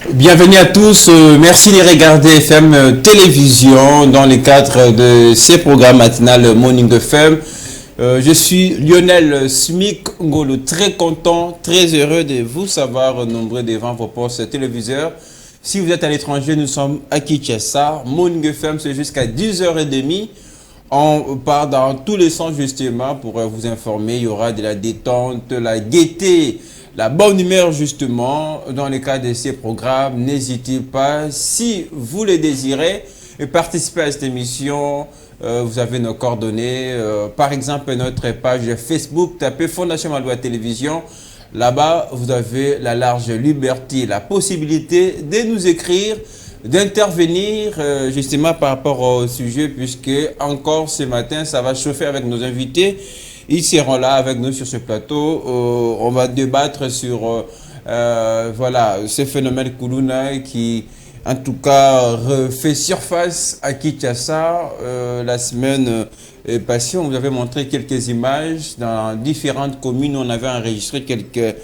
Bienvenue à tous, merci de regarder FM Télévision dans le cadre de ces programmes matinales Morning FM. Je suis Lionel Smik Ngolo, très content, très heureux de vous savoir nombreux devant vos postes téléviseurs. Si vous êtes à l'étranger, nous sommes à Kinshasa. Morning FM, c'est jusqu'à 10h30. On part dans tous les sens justement pour vous informer. Il y aura de la détente, la gaieté, la bonne humeur justement dans le cadre de ces programmes. N'hésitez pas, si vous le désirez, participer à cette émission. Vous avez nos coordonnées. Par exemple, notre page Facebook, tapez Fondation Maloa Télévision. Là-bas, vous avez la large liberté, la possibilité de nous écrire, d'intervenir justement par rapport au sujet, puisque encore ce matin, ça va chauffer avec nos invités. Ils seront là avec nous sur ce plateau. On va débattre sur voilà, ce phénomène Kuluna qui, en tout cas, fait surface à Kinshasa. La semaine passée, on vous avait montré quelques images dans différentes communes. On avait enregistré quelques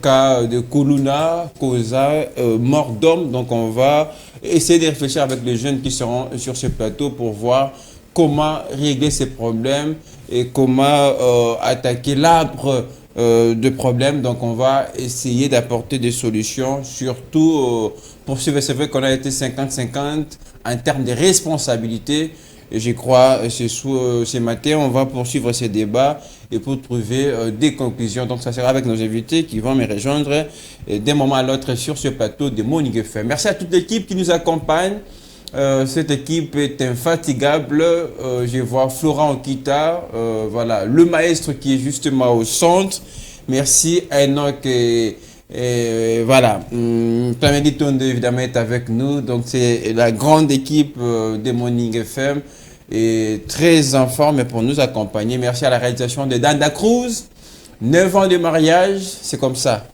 cas de Kuluna, causa, mort d'homme. Donc, on va essayer de réfléchir avec les jeunes qui seront sur ce plateau pour voir comment régler ces problèmes et comment attaquer l'arbre de problèmes. Donc, on va essayer d'apporter des solutions, surtout pour suivre. C'est vrai qu'on a été 50-50 en termes de responsabilité. Et je crois que ce matin, on va poursuivre ces débats et pour trouver des conclusions. Donc, ça sera avec nos invités qui vont me rejoindre d'un moment à l'autre sur ce plateau de Morning FM. Merci à toute l'équipe qui nous accompagne. Cette équipe est infatigable. Je vois Florent Okita, voilà, le maestro qui est justement au centre. Merci à Enoch et voilà, Plamedi Tonde évidemment est avec nous. Donc c'est la grande équipe de Morning FM et très en forme pour nous accompagner. Merci à la réalisation de Danda Cruz. 9 ans de mariage, c'est comme ça.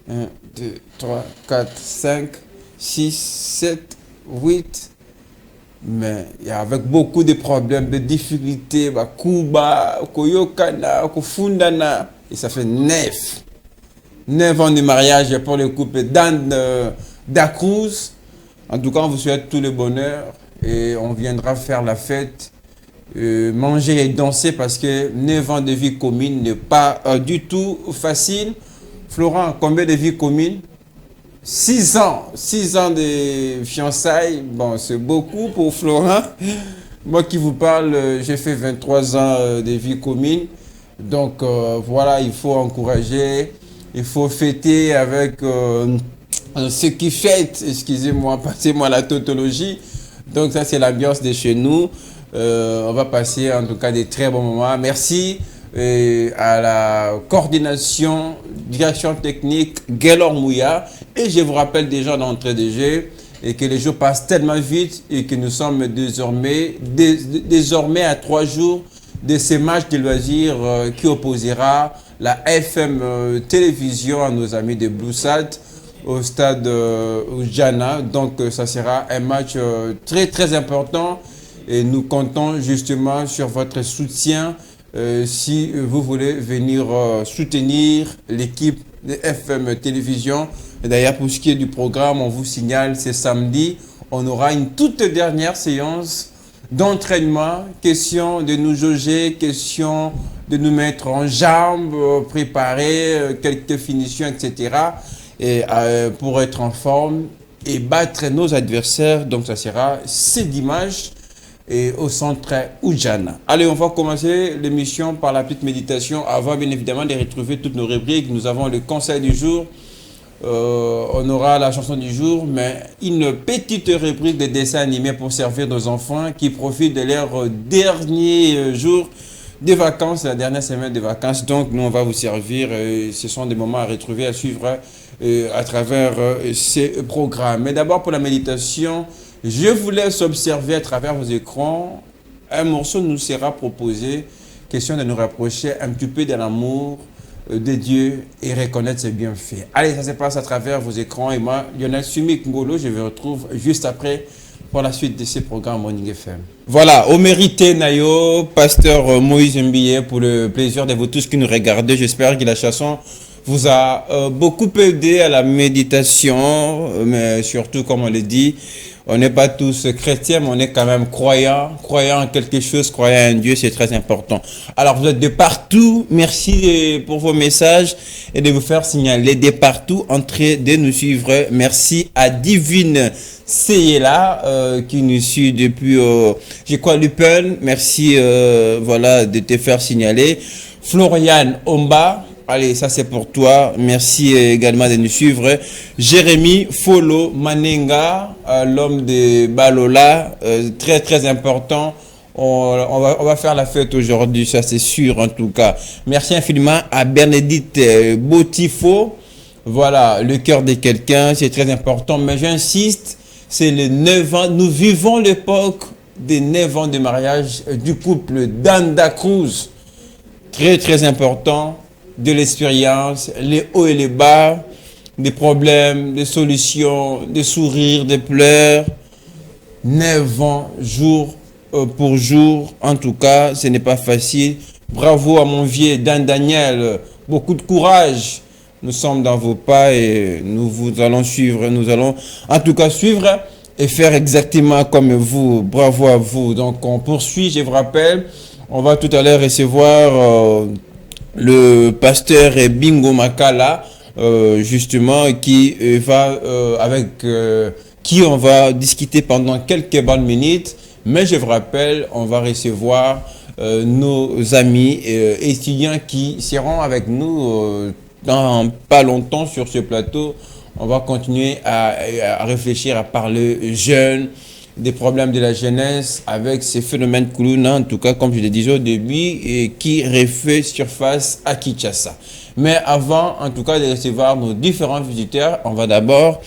1, 2, 3, 4, 5, 6, 7, 8. Mais il y a avec beaucoup de problèmes, de difficultés, Kuba, Koyokana, Kofundana, et ça fait 9 ans de mariage pour le couple Dan Cruz. En tout cas, on vous souhaite tout le bonheur et on viendra faire la fête, manger et danser parce que 9 ans de vie commune n'est pas du tout facile. Florent, combien de vies communes? 6 ans de fiançailles, bon, c'est beaucoup pour Florent. Moi qui vous parle, j'ai fait 23 ans de vie commune. Donc voilà, il faut encourager, il faut fêter avec ceux qui fêtent, excusez-moi, passez-moi la tautologie. Donc ça, c'est l'ambiance de chez nous. On va passer en tout cas des très bons moments. Merci à la coordination, direction technique, Gaylor Mouya. Et je vous rappelle déjà d'entrée de jeu et que les jours passent tellement vite et que nous sommes désormais à 3 jours de ces matchs de loisirs qui opposera la FM Télévision à nos amis de Bloussat au stade Ujana. Donc ça sera un match très très important et nous comptons justement sur votre soutien si vous voulez venir soutenir l'équipe de FM Télévision. D'ailleurs, pour ce qui est du programme, on vous signale, c'est samedi, on aura une toute dernière séance d'entraînement, question de nous jauger, question de nous mettre en jambes, préparer quelques finitions, etc. Et pour être en forme et battre nos adversaires. Donc ça sera ce dimanche et au centre Ujana. Allez, on va commencer l'émission par la petite méditation avant bien évidemment de retrouver toutes nos rubriques. Nous avons le conseil du jour. On aura la chanson du jour, mais une petite rubrique de dessins animés pour servir nos enfants qui profitent de leur dernier jour de vacances, la dernière semaine de vacances. Donc, nous, on va vous servir. Ce sont des moments à retrouver, à suivre à travers ces programmes. Mais d'abord, pour la méditation, je vous laisse observer à travers vos écrans. Un morceau nous sera proposé. Question de nous rapprocher un petit peu de l'amour de Dieu et reconnaître ses bienfaits. Allez, ça se passe à travers vos écrans et moi, Lionel Smik Ngolo, je vous retrouve juste après pour la suite de ces programmes Morning FM. Voilà, au mérité Nayo, pasteur Moïse Mbiye, pour le plaisir de vous tous qui nous regardez. J'espère que la chanson vous a beaucoup aidé à la méditation, mais surtout, comme on le dit, on n'est pas tous chrétiens, mais on est quand même croyants, croyants en quelque chose, croyants en Dieu, c'est très important. Alors, vous êtes de partout, merci pour vos messages et de vous faire signaler de partout, en train de nous suivre. Merci à Divine Seyela qui nous suit depuis, je crois, Lupen. Merci, voilà, de te faire signaler. Florian Omba. Allez, ça c'est pour toi. Merci également de nous suivre. Jérémy Folo Manenga, l'homme de Balola, très très important. On va faire la fête aujourd'hui, ça c'est sûr en tout cas. Merci infiniment à Bénédicte Botifo. Voilà, le cœur de quelqu'un, c'est très important. Mais j'insiste, c'est les 9 ans. Nous vivons l'époque des 9 ans de mariage du couple Danda Cruz. Très très important. De l'expérience, les hauts et les bas, des problèmes, des solutions, des sourires, des pleurs. 9 ans, jour pour jour. En tout cas, ce n'est pas facile. Bravo à mon vieux Dan Daniel. Beaucoup de courage. Nous sommes dans vos pas et nous vous allons suivre. Nous allons en tout cas suivre et faire exactement comme vous. Bravo à vous. Donc, on poursuit. Je vous rappelle, on va tout à l'heure recevoir... le pasteur Bingo Makala, justement, qui va avec qui on va discuter pendant quelques bonnes minutes. Mais je vous rappelle, on va recevoir nos amis étudiants qui seront avec nous dans pas longtemps sur ce plateau. On va continuer à réfléchir, à parler jeunes, des problèmes de la jeunesse avec ces phénomènes Kuluna, en tout cas, comme je le disais au début, et qui refait surface à Kinshasa. Mais avant, en tout cas, de recevoir nos différents visiteurs, on va d'abord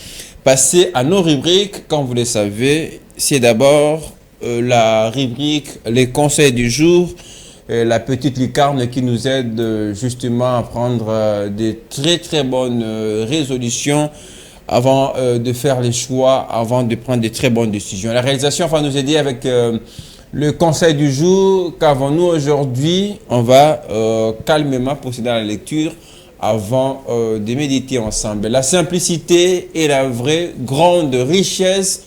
passer à nos rubriques. Comme vous le savez, c'est d'abord la rubrique Les conseils du jour, la petite lucarne qui nous aide justement à prendre des très très bonnes résolutions avant de faire les choix, avant de prendre des très bonnes décisions. La réalisation va nous aider avec le conseil du jour. Qu'avons-nous aujourd'hui? On va calmement procéder à la lecture avant de méditer ensemble. La simplicité est la vraie grande richesse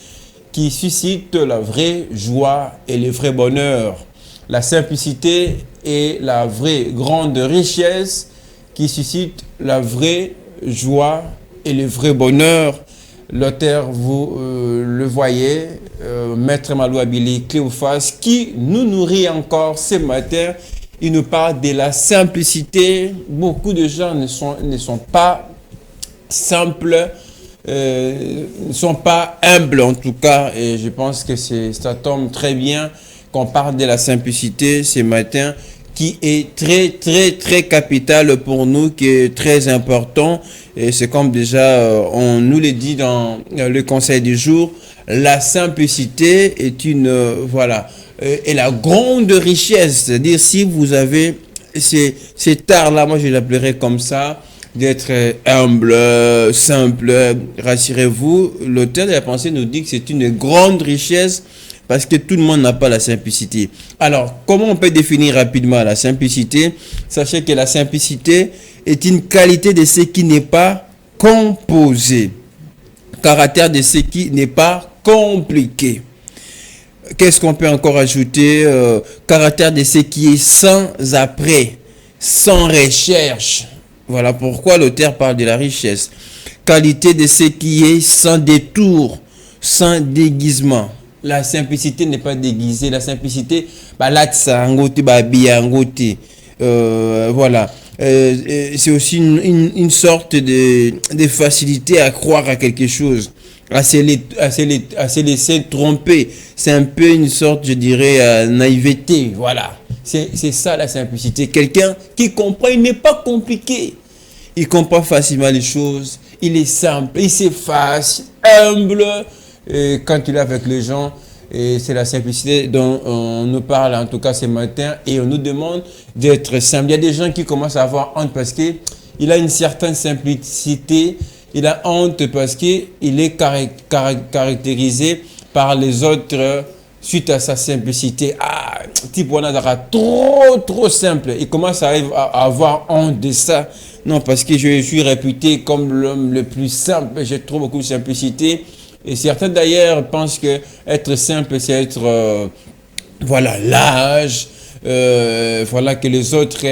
qui suscite la vraie joie et le vrai bonheur. La simplicité est la vraie grande richesse qui suscite la vraie joie et le vrai bonheur. L'auteur, vous le voyez, Maître Malou Abili Cléophas, qui nous nourrit encore ce matin. Il nous parle de la simplicité. Beaucoup de gens ne sont pas simples, ne sont pas humbles en tout cas. Et je pense que ça tombe très bien qu'on parle de la simplicité ce matin, qui est très, très, très capital pour nous, qui est très important. Et c'est comme déjà, on nous le dit dans le conseil du jour, la simplicité est une, voilà, est la grande richesse. C'est-à-dire, si vous avez cet art-là, moi je l'appellerais comme ça, d'être humble, simple, rassurez-vous, l'auteur de la pensée nous dit que c'est une grande richesse, parce que tout le monde n'a pas la simplicité. Alors, comment on peut définir rapidement la simplicité? Sachez que la simplicité est une qualité de ce qui n'est pas composé, caractère de ce qui n'est pas compliqué. Qu'est-ce qu'on peut encore ajouter? Caractère de ce qui est sans après, sans recherche. Voilà pourquoi l'auteur parle de la richesse. Qualité de ce qui est sans détour, sans déguisement. La simplicité n'est pas déguisée. La simplicité, voilà. C'est aussi une sorte de facilité à croire à quelque chose, à se laisser tromper. C'est un peu une sorte, je dirais, naïveté. Voilà. C'est ça la simplicité. Quelqu'un qui comprend, il n'est pas compliqué. Il comprend facilement les choses. Il est simple, il s'efface, humble. Et quand il est avec les gens, et c'est la simplicité dont on nous parle en tout cas ce matin, et on nous demande d'être simple. Il y a des gens qui commencent à avoir honte parce qu'il a une certaine simplicité, il a honte parce qu'il est caractérisé par les autres suite à sa simplicité. Ah, type Wanadara, trop simple. Il commence à avoir honte de ça. Non, parce que je suis réputé comme l'homme le plus simple. Je trouve beaucoup de simplicité. Et certains d'ailleurs pensent que être simple, c'est être, voilà, lâche. Voilà, que les autres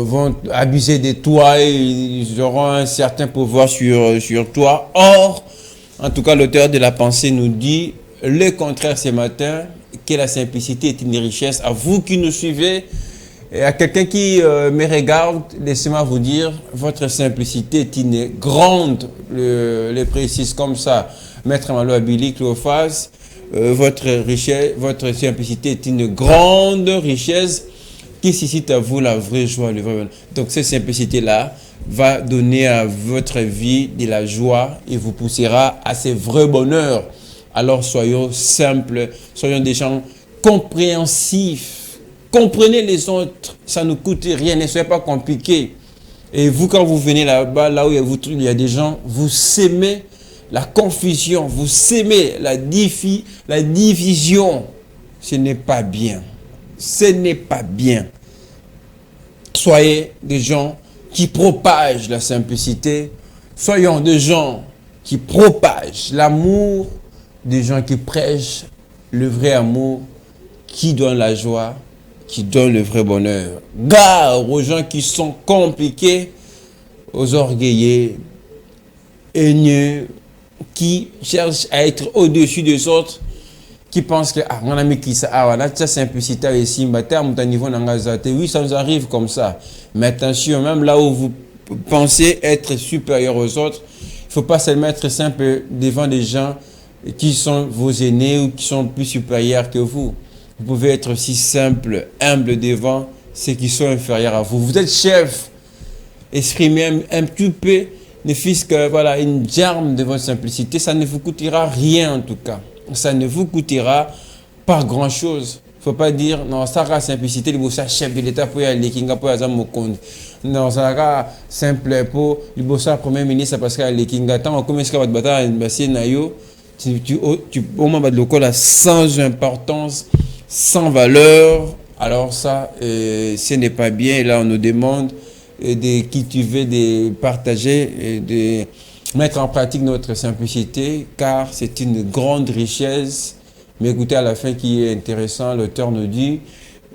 vont abuser de toi et ils auront un certain pouvoir sur toi. Or, en tout cas, l'auteur de la pensée nous dit le contraire ce matin, que la simplicité est une richesse. À vous qui nous suivez, et à quelqu'un qui me regarde, laissez-moi vous dire, votre simplicité est une grande, le précise comme ça, Maître Malo Abili Cléophas, votre richesse, votre simplicité est une grande richesse qui suscite à vous la vraie joie, le vrai bonheur. Donc cette simplicité-là va donner à votre vie de la joie et vous poussera à ce vrai bonheur. Alors soyons simples, soyons des gens compréhensifs. Comprenez les autres, ça ne coûte rien, ne soyez pas compliqué. Et vous, quand vous venez là-bas, là où il y a des gens, vous s'aimez la confusion, vous s'aimez la division. Ce n'est pas bien. Ce n'est pas bien. Soyez des gens qui propagent la simplicité. Soyons des gens qui propagent l'amour, des gens qui prêchent le vrai amour, qui donnent la joie, qui donne le vrai bonheur. Gare aux gens qui sont compliqués, aux orgueillés, haineux, qui cherchent à être au-dessus des autres, qui pensent que mon ami qui ça, voilà, ça simplicité ici, à niveau d'engagement. Oui, ça nous arrive comme ça. Mais attention, même là où vous pensez être supérieur aux autres, il ne faut pas seulement être simple devant des gens qui sont vos aînés ou qui sont plus supérieurs que vous. Vous pouvez être aussi simple, humble devant ceux qui sont inférieurs à vous. Vous êtes chef. Exprimez un petit peu, ne fût-ce que voilà, une germe de votre simplicité. Ça ne vous coûtera rien en tout cas. Ça ne vous coûtera pas grand-chose. Il ne faut pas dire, non, ça sera simplicité, il faut chef de l'État pour y aller, pour y aller, non, ça sera simple pour le premier ministre parce qu'il y a les Kinga. Tant qu'on commence à battre, tu au moins le sans importance, sans valeur, alors ça, ce n'est pas bien. Et là, on nous demande de cultiver, de partager, et de mettre en pratique notre simplicité, car c'est une grande richesse. Mais écoutez, à la fin, qui est intéressant, l'auteur nous dit,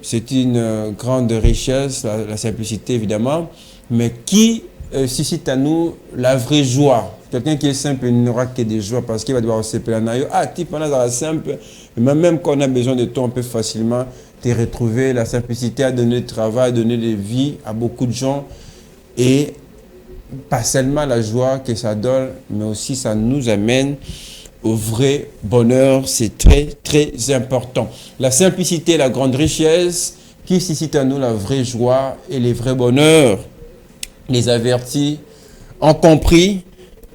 c'est une grande richesse, la simplicité évidemment, mais qui suscite à nous la vraie joie. Quelqu'un qui est simple n'aura que des joies parce qu'il va devoir se plaindre. Ah, type, on a simple, mais même quand on a besoin de toi, on peut facilement te retrouver. La simplicité a donné du travail, a donné de vie à beaucoup de gens. Et pas seulement la joie que ça donne, mais aussi ça nous amène au vrai bonheur. C'est très, très important. La simplicité, la grande richesse qui suscite à nous la vraie joie et les vrais bonheurs. Les avertis ont compris.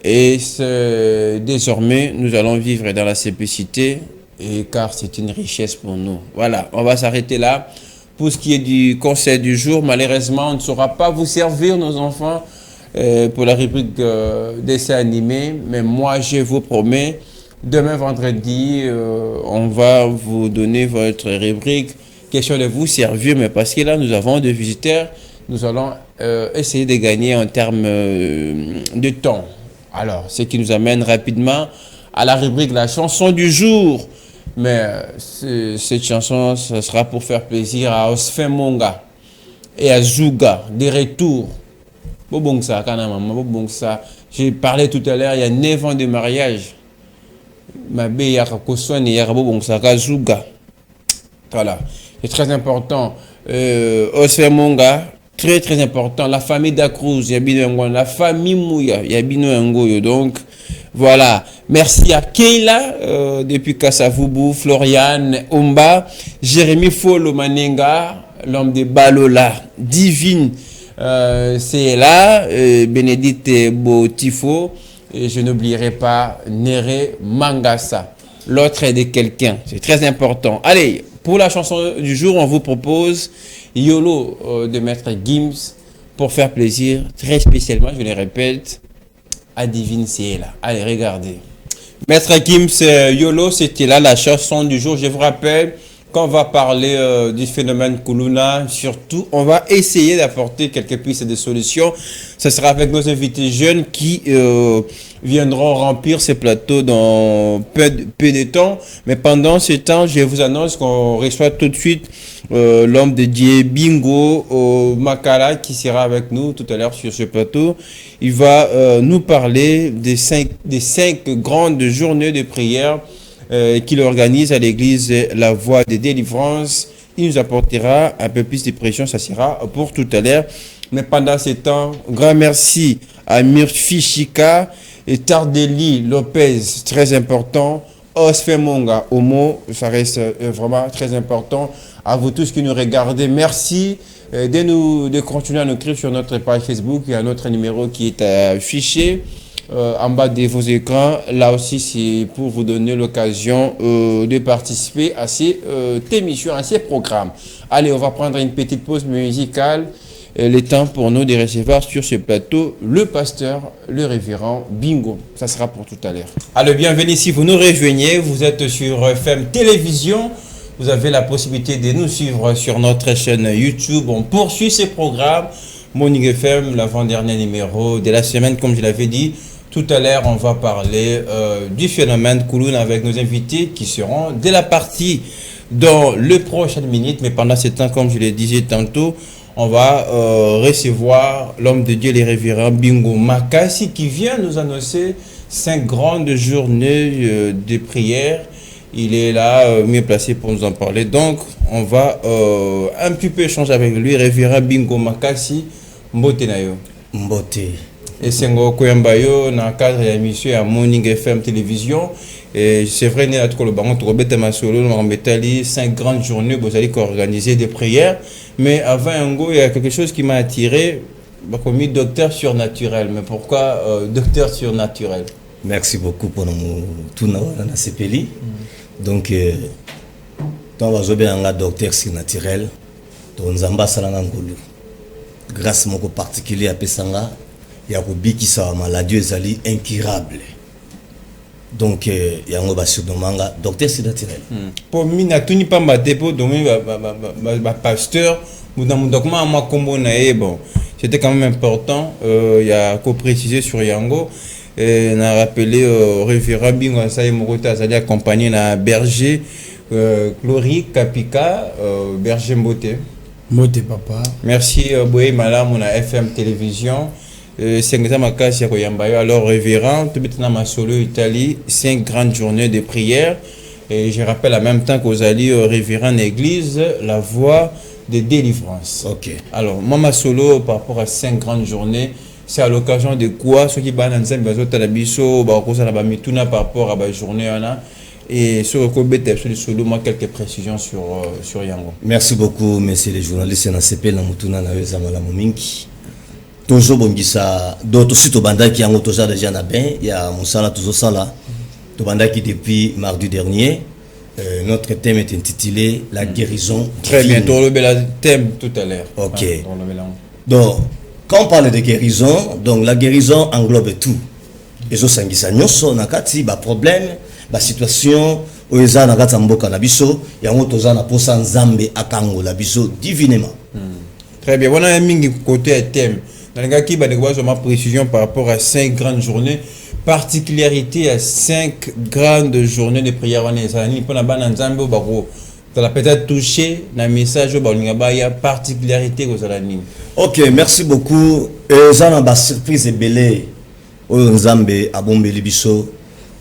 Et désormais, nous allons vivre dans la simplicité, car c'est une richesse pour nous. Voilà, on va s'arrêter là. Pour ce qui est du conseil du jour, malheureusement, on ne saura pas vous servir, nos enfants, pour la rubrique dessin animé. Mais moi, je vous promets, demain vendredi, on va vous donner votre rubrique. Question de vous servir, mais parce que là, nous avons des visiteurs, nous allons essayer de gagner en termes de temps. Alors, ce qui nous amène rapidement à la rubrique la chanson du jour. Mais cette chanson, ce sera pour faire plaisir à Osfin Monga et à Zouga, des retours. J'ai parlé tout à l'heure, il y a 9 ans de mariage. Ma belle Zouga. Voilà, c'est très important. Osfin Monga. Très très important, la famille Dacruz, la famille Mouya, Ngoyo. Donc voilà, merci à Keila depuis Kassavubu, Floriane Omba, Jérémy Folo Manenga, l'homme de Balola, Divine, c'est là, Bénédicte Botifo, et je n'oublierai pas Nere Mangasa, l'autre est de quelqu'un, c'est très important. Allez, pour la chanson du jour, on vous propose YOLO de Maître Gims pour faire plaisir, très spécialement, je le répète, à Divine Ciela. Allez, regardez. Maître Gims, YOLO, c'était là la chanson du jour. Je vous rappelle, quand on va parler du phénomène Kuluna, surtout, on va essayer d'apporter quelques pistes de solutions. Ce sera avec nos invités jeunes qui viendront remplir ces plateaux dans peu de temps. Mais pendant ce temps, je vous annonce qu'on reçoit tout de suite l'homme de Dieu Bingo Makala qui sera avec nous tout à l'heure sur ce plateau. Il va nous parler des cinq grandes journées de prière qu'il organise à l'église La Voie de Délivrance. Il nous apportera un peu plus de pression, ça sera pour tout à l'heure. Mais pendant ce temps, grand merci à Murphy Chika et Tardeli Lopez, très important. Osfemonga Omo, ça reste vraiment très important. À vous tous qui nous regardez, merci de continuer à nous écrire sur notre page Facebook. Il y a notre numéro qui est affiché en bas de vos écrans. Là aussi, c'est pour vous donner l'occasion de participer à cette émission, à ces programmes. Allez, on va prendre une petite pause musicale. Le temps pour nous de recevoir sur ce plateau le pasteur, le révérend Bingo. Ça sera pour tout à l'heure. Alors, bienvenue si vous nous rejoignez. Vous êtes sur FM Télévision. Vous avez la possibilité de nous suivre sur notre chaîne YouTube. On poursuit ces programmes. Morning FM, l'avant-dernier numéro de la semaine, comme je l'avais dit. Tout à l'heure, on va parler du phénomène Kouloun avec nos invités qui seront dès la partie dans les prochaines minutes. Mais pendant ce temps, comme je le disais tantôt, on va recevoir l'homme de Dieu, le révérend Bingo Makasi, qui vient nous annoncer 5 grandes journées de prière. Il est là, mieux placé pour nous en parler. Donc, on va un petit peu échanger avec lui. Révérend Bingo Makasi, Mbote Nayo. Mbote. Et c'est Koyambayo dans le cadre de l'émission à Morning FM Télévision. Et c'est vrai, nous avons 5 grandes journées, vous allez organiser des prières. Mais avant, il y a quelque chose qui m'a attiré, comme docteur surnaturel. Mais pourquoi docteur surnaturel? Merci beaucoup pour nous tout dans ce pays. Donc, quand on va un docteur surnaturel, nous avons grâce à mon particulier à Pesanga, il y a une maladie incurable. Donc, il y a un docteur surnaturel. Pour moi, je ne pas pasteur. C'était quand même important. Il y a qu'à préciser sur Yango. On a rappelé révérend Bingo Mokota Azali accompagné d'un berger Glory Kapika, berger Mbote. Mbote papa. Merci Boé Malam, on a FM Télévision. C'est alors révérend, tout maintenant ma solo Italie, 5 grandes journées de prière. Et je rappelle en même temps qu'aux alliés révérend l'église, La Voie de Délivrance. Ok. Alors, moi, ma solo par rapport à 5 grandes journées, c'est à l'occasion de quoi ceux qui ban en scène bazo talabiso ba ko sala ba mituna par rapport à la journée là et sur ko bete sur le solo moi quelques précisions sur Yango. Merci beaucoup monsieur les journalistes na CP na mutuna na weza mala mominki. Toujours bongisa d'autres sites banda qui Yango toujours déjà na ben il y a musala toujours ça là. To banda qui depuis mardi dernier notre thème est intitulé la guérison. Très bien, on le thème tout à l'heure. OK. Donc quand on parle de guérison, donc la guérison englobe tout. Et so sangisa nyoso nakati ba problème, ba situation oeza nakata mboka na biso, yango toza na posa nzambe akango la biso divinement. Très bien, on a un mingi côté thème. Dans le cas qui va dévoiler ma précision par rapport à 5 grandes journées, particularité à 5 grandes journées de prière on est ça ni pour la bana nzambe bako. Ça l'a peut-être touché dans message au Balingabaya particularité aux Alanines. Ok, merci beaucoup. Ça n'a pas surprise belé au Nzambe à Bombeli biso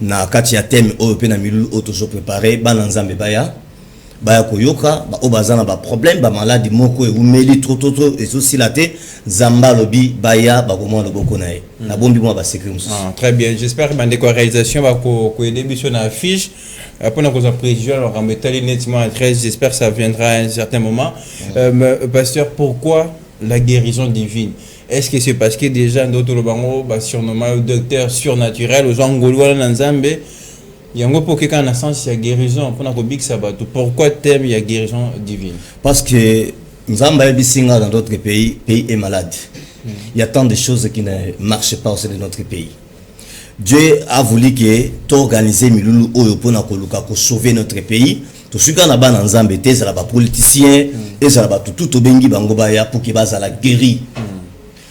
na kati ya thème au pe na milu auto préparé ba Nzambe baya baya koyoka ba obazana ba problème ba maladie moko e umeli trop et aussi la té Zamba lobi baya ba komo na boko na e na bombi mo ba secret mususu. Très bien, j'espère que ma réalisation va ko aider biso na affiche. Après, on a prévu, alors on met nettement à 13, j'espère que ça viendra à un certain moment. Pasteur, pourquoi la guérison divine? Est-ce que c'est parce que déjà, d'autres bango, surnommé le docteur surnaturel, aux Angolois, dans Zambie, il y a un peu de en sens, il y a guérison, pourquoi thème il y a guérison divine? Parce que Zambie, dans d'autres pays, le pays est malade. Il y a tant de choses qui ne marchent pas au sein de notre pays. Dieu a voulu que tu organises Milulu Oyo pour sauver notre pays to suka na bana nzambe te za ba politicien et za ba tout bengi bango baya pour que baza la guéri.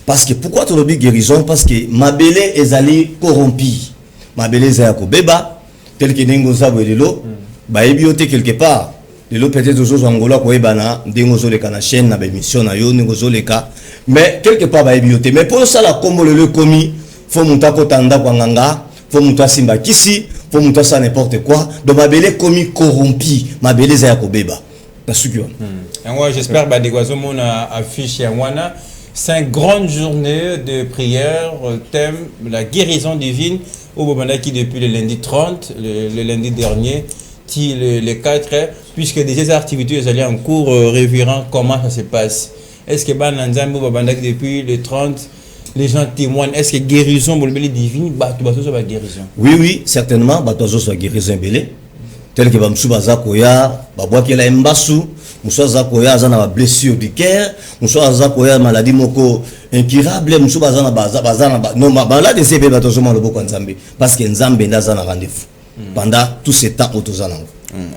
Parce que pourquoi tu le dis guérison? Parce que mabele ezali corrompu. Mabele za ko beba tel que nengo za bolelo ba ebiote quelque part. Lelo peut-être aux angola ko ebana ndengo zo le kana chaîne na ba émission na yo nengo zo le ka mais quelque part ba ebiote mais pour ça la combo le commis faut monta ko tanda kwa nganga faut monta simba kisi faut monta ça n'importe quoi donc mabele commis corrompu mabele za ko beba na sukio. Moi j'espère ba degozo mon affiche ya wana 5 grandes journées de prière thème la guérison divine au Bobandaki depuis le lundi 30 le lundi dernier les 4 puisque des activités allaient en cours révérend comment ça se passe est-ce que Bananzambo Babandaki depuis le 30 les gens témoignent est-ce que guérison bolbeli divine bato soit guérison oui certainement bato soit guérison belé tel que bamsu bazakoya babwakela embasu muso zakoya azana ba blessure du cœur muso zakoya maladie moko incurable muso bazana non malade c'est be bato soma loboko nzambe parce que nzambe ndazana rendez-vous pendant tout ce temps autozana.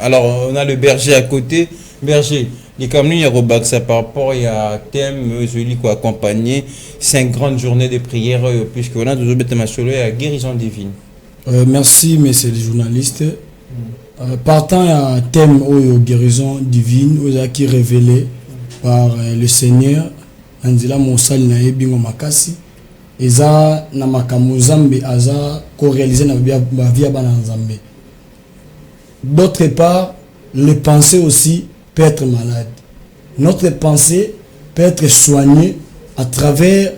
Alors on a le berger à côté berger les camions ya robaksa par rapport il y a thème celui qui accompagné 5 grandes journées de prière puisque on a toujours bête masolo à guérison divine. Merci messieurs les journalistes. Partant à thème de guérison divine qui révélé par le Seigneur Andila Monsal na ebingo makasi eza na makambo Zambe aza ko réaliser na via bana Nzambe. D'autre part, les pensées aussi peut être malade. Notre pensée peut être soignée à travers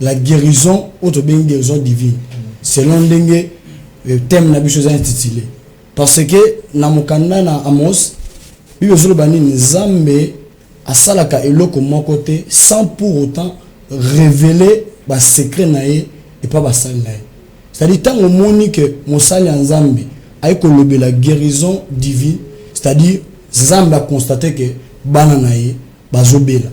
la guérison ou bien guérison divine. Selon le thème na biso intitulé. Parce que na mokanda na Amos, Bible bani Nzambe asalaka eloko moko te sans pour autant révéler ba secret nae et pas ba sal nae. C'est-à-dire tant au moni que mosali Nzambe ay ko lobe la guérison divine, c'est-à-dire Nzambe a constaté que bana nae bazobela.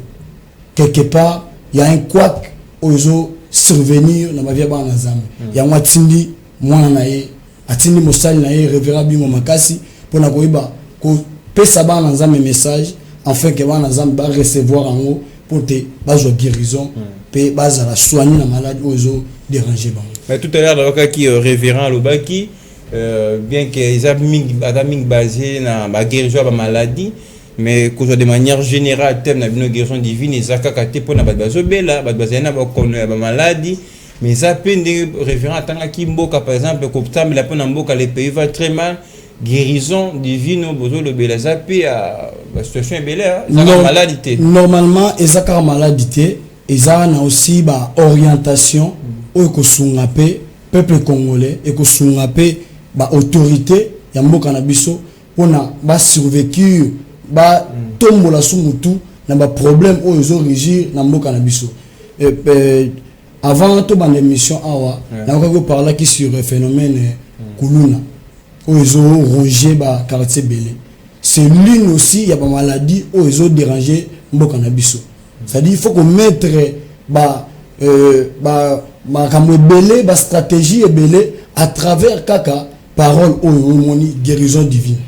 Quelque part, il y a un couac ozo survenir na ba via bana Nzambe. Ya mwatindi mwana nae atindi mosali nae révérend bingo makasi pona koiba ko pesa bana Nzambe message afin que bana Nzambe ba recevoir en haut pour te bazo guérison pe baza la soigner la maladie ozo déranger bango. Mais tout à l'heure le cas qui révérend Lobaki bien que ils a mis basé na ba guérison ba maladie mais que de manière générale thème na bino guérison divine ezaka kate pona ba bazobela ba bazana ba kono ba maladie mais ça peine de référent tanga kimboka par exemple ko tamba la pona mboka les pays va très mal guérison divine bozo le bela zapi à la situation est belle maladie normalement ezaka maladie ezaka na aussi ba orientation o ko sungape peuple congolais et ko sungape ba autorité ya mboka na biso pona ba survécu ba tombola sumutu na ba problème o ezo régir na mboka na biso avant tout ban émission awa na ko parler qui sur le phénomène kuluna o ezo ronger ba quartier belé c'est l'une aussi il y a pas maladie o ezo déranger mboka na biso c'est-à-dire il faut qu'on mettre ba comme belé ba stratégie belé à travers kaka parole o moni guérison divine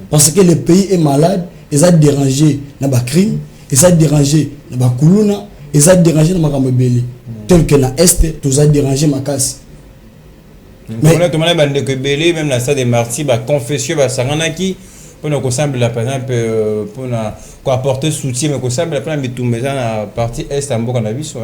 parce que le pays est malade ils a dérangé na ba crime ils a dérangé na ba kuluna ils a dérangé na makambo belé tel que na est tous a dérangé makasi mais on a demandé bande que belé même la salle des martyrs ba confession ba sanganaki pour nous semble par exemple pour nous apporter soutien mais qu'on semble la mitumba na partie est en boka na biso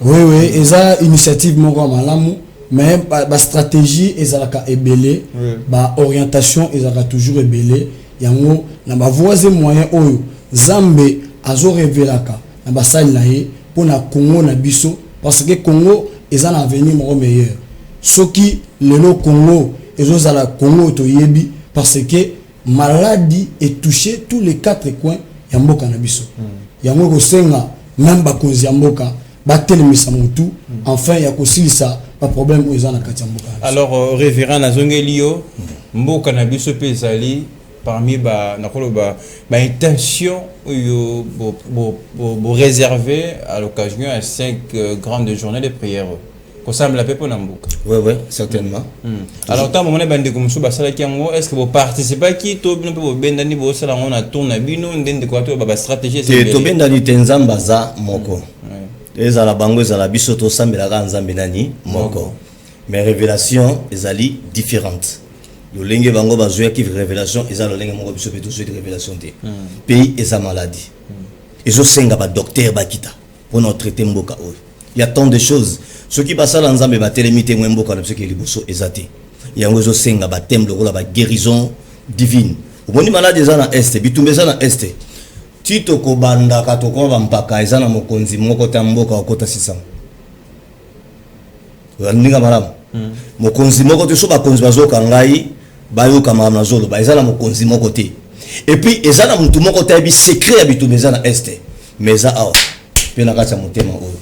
oui ils a initiative moko malamu mais ba stratégie ezalaka ebelé ba orientation ezalaka toujours ebelé yango na ba voies moyen oyo Zambe azo révélaka na ba sali na ye pour na Congo na biso parce que Congo est un avenir meilleur soki lelo Congo ezozala Congo to yebi parce que maladie est touché tous les 4 coins ya mboka na biso yango ko senga même ba konzi ya mboka ba telemisa mutu enfin ya kosilisa pas problème aux na kati ya mboka. Alors révérend Nazongelio mboka na biso pe zali parmi ba nakolo ba intention bo réservé à l'occasion à 5 grandes journées de prière. Kosam la pepo nambuka. Ouais, certainement. Alors, tant que bande comme ça, est-ce que vous participez qui to bino pe bendani bo sala on a tourné bino ndende kwa to ba stratégie c'est to bendani tenzamba za moko. Ezala bango ezala biso to sambela ka nzambe nani moko. Mais révélation ezali différente. Le lenge bango bazoya qui révélation ezala le lenge moko biso pe to de révélation te. Pays eza maladie. Ezo senga ba docteur bakita pour nous traiter mboka oyo. Il y a tant de choses. Ce qui passe dans Nzambe ba télémité mboka na ce qui liboso ezate. Yango zo senga ba thème lokola ba guérison divine. Omoni malade eza na est, bitumbe eza na est. Tito ko banda ka to ko ba mpaka eza na mokonzi moko ta mboka okota 600. Ndinga malamu. Mokonzi moko to so ba konzi bazoka ngai bayo kama na zolo ba eza na mokonzi moko te. Et puis eza na mutu moko ta bi secret ya bitumbe eza na est. Mais eza awa pe na kata motema oyo.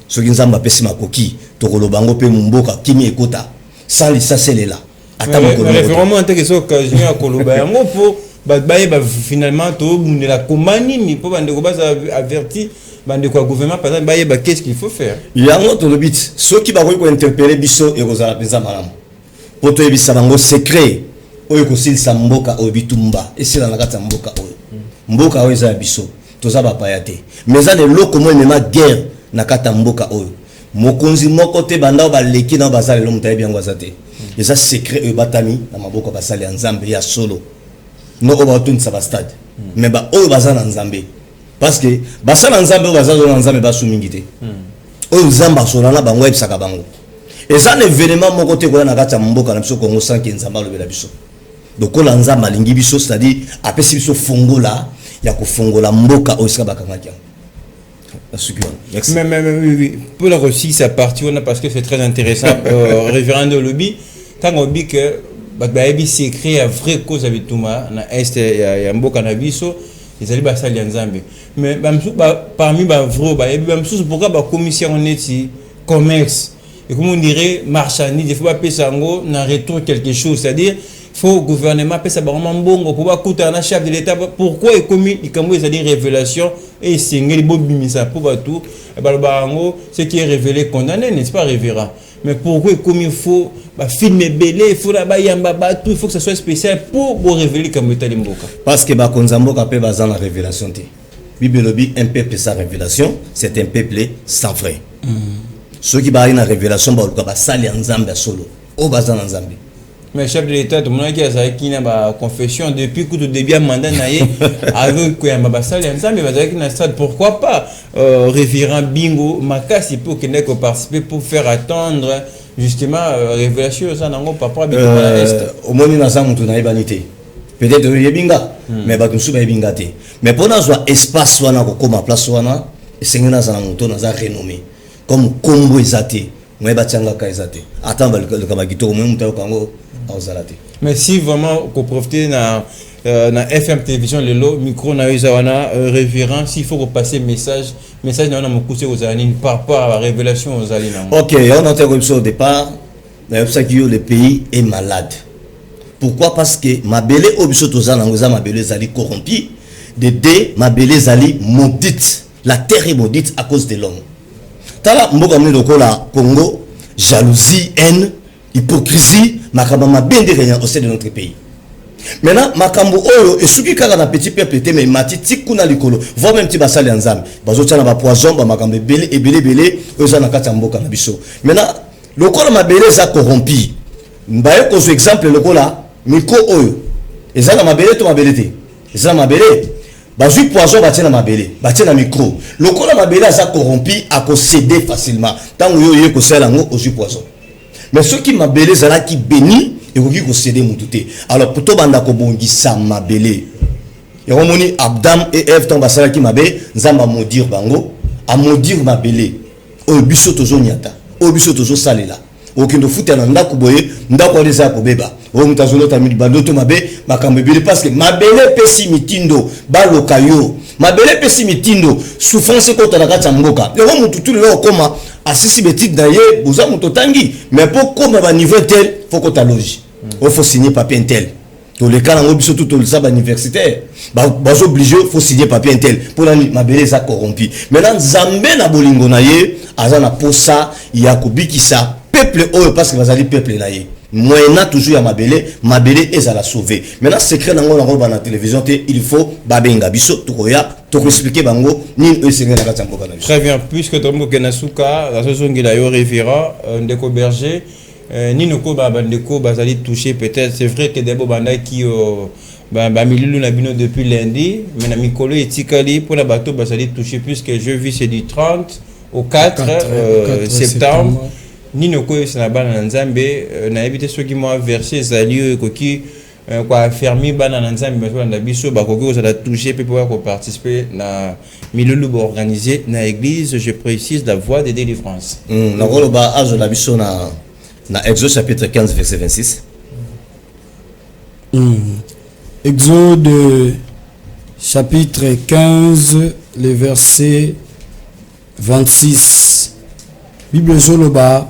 Soki nzamba pesi makoki tokolo bango pe mumboka kimi ekota sali saselela ata mokolo mais vraiment en tant que so occasion ya koloba yango po ba finalement to la komani mi po bande ko baza averti bande ko gouvernement par exemple qu'est-ce qu'il faut faire yango to le bit soki ba ko interpeller biso e kozala penza malamu po to ebisa bango secret oyo ko silisa mboka oyo bitumba esila na kata mboka oyo mboka oyo za biso to za ba payate mais ça ne loko mo mema guerre na kata mboka oyo mokonzi moko te banda ba leki na bazali lo mutaye byango azate eza secret e batami na maboko basali ya nzambe ya solo no oba tunisa ba stade mais ba oyo bazana nzambe parce que basala nzambe bazalo na nzambe basu mingi te oyo nzamba sola na bango ebisaka bango eza un événement moko te ko na kata mboka na biso Kongo sans que nzamba lo bela biso donc la nzamba lingi biso c'est-à-dire apesi biso fongola ya ko fongola mboka oyo sika bakangaki mais pour la Russie ça partie on a parce que c'est très intéressant révérend de lobby tant on dit que babi secret à vraie cause habituma na est ya mboka na biso ils allaient basali nzambe mais parmi vrai pourquoi ba commission on est commerce et comment on dirait marchandise il faut pas payer sango na retour quelque chose c'est-à-dire faut gouvernement paie ça vraiment bongo pour pas coûter un chef de l'état pourquoi et comme il comme ça dit révélation et c'est ngeli bobimi ça pour pas tout et balbango ce qui est révélé condamné n'est-ce pas révérend mais pourquoi comme il faut filmer belé il faut là-bas yamba tout il faut que ça soit spécial pour révéler comme état mboka parce que ba konzamboka pe bazan la révélation té bibelobi un peuple sans révélation c'est un peuple sans vrai ceux qui ba une révélation ba luka ba sali nzambe solo o bazan nzambe. Mais chef de l'État, tout le monde qui a qui n'a confession depuis que tout début mandat naïe avec quoi ma bassal et ça mais pourquoi pas révérend bingo makasi pour qu'il n'ait que participer pour faire attendre justement révélation ça n'en papa au moins na ça mutu na ibanité peut-être yebinga mais ba kusuba yebinga te mais pour na soit espace wana ko koma place wana sengena za mutu na za renommé comme kombo ezate moi batianga ka ezate attends le kamagito moi mutu kango. Mais si vraiment qu'on profite na FM télévision le lot micro na yuzawana révérend s'il faut repasser message na na mokusi aux anines par rapport à la révélation aux anines. OK, on a interrompu au départ. Le pays est malade. Pourquoi? Parce que mabele obiso tozana ngoza mabele zali corrompu de deux mabele zali maudite. La terre est maudite à cause de l'homme. Tala mboka mne lokola Congo, jalousie, haine, hypocrisie makamba bende rien au sein de notre pays. Maintenant makambo oyo esuki kaka na petit peuple te mais matiti kuna likolo voire même ti basali nzambe bazotia na ba poison ba makambo ebele oza na kati mboka na biso. Maintenant lokola mabele za corrompu mbaye ko exemple lokola miko oyo ezana mabele to mabele te ezana mabele bazui poison batia na mabele batia na micro lokola mabele za corrompu a ko céder facilement tango yo ko sala ngo ozui poison. Mais ceux qui mabele zala qui béni et qui ko céder mututé alors pour to banda ko bongisa mabele et romoni Adam et Ève tomba sala qui mabe nzamba maudire bango a maudire mabele o biso tozo nyata o biso tozo salela o kindo futa na ndako boye ndako leza ko beba o mutazolo tamili bandoto mabe makambe bele parce que mabele pesi mitindo baloka yo mabele pesi mitindo souffrance ko to na kata mboka et mutu tout le koma asisi betite d'ailleurs boza muto tangi mais pour comme ba niveau tel faut que ta loge il faut signer papier tel Tous les cas, dans l'obligé tout le sabbat universitaire. Bas obligé, faut signer papier intel. Pour la mabele ça corrompu. Maintenant, Zambé na bolingo na ye, azana posa, yakubi ki sa peuple oyo parce que bazali peuple na ye. Moyena toujours ya mabele eza la sauver. Maintenant, secret nango na roba na télévision te, il faut babenga biso tukoya, to expliquer bango ni esenga na kati mboka na biso. Très bien, puisque Tombo Kenasuka, la sozongi la yo révérend ndeko berger. Ninoko bandeko bazali touché peut-être c'est vrai que debo banda qui milulu na bino depuis lundi mais na mikolo etikali pour la bateau bazali touché puisque je vis c'est du 30 au 4 septembre Ninoko c'est na bana nzambe na éviter ceux qui m'ont versé zali koki kwa fermi bana nzambe bato na biso bakoki za touché pour pouvoir participer na milulu organisé na église je précise la voie de délivrance na koloba azo na biso na Exode chapitre 15 verset 26. Exode chapitre 15 le verset 26. Bible Zoloba.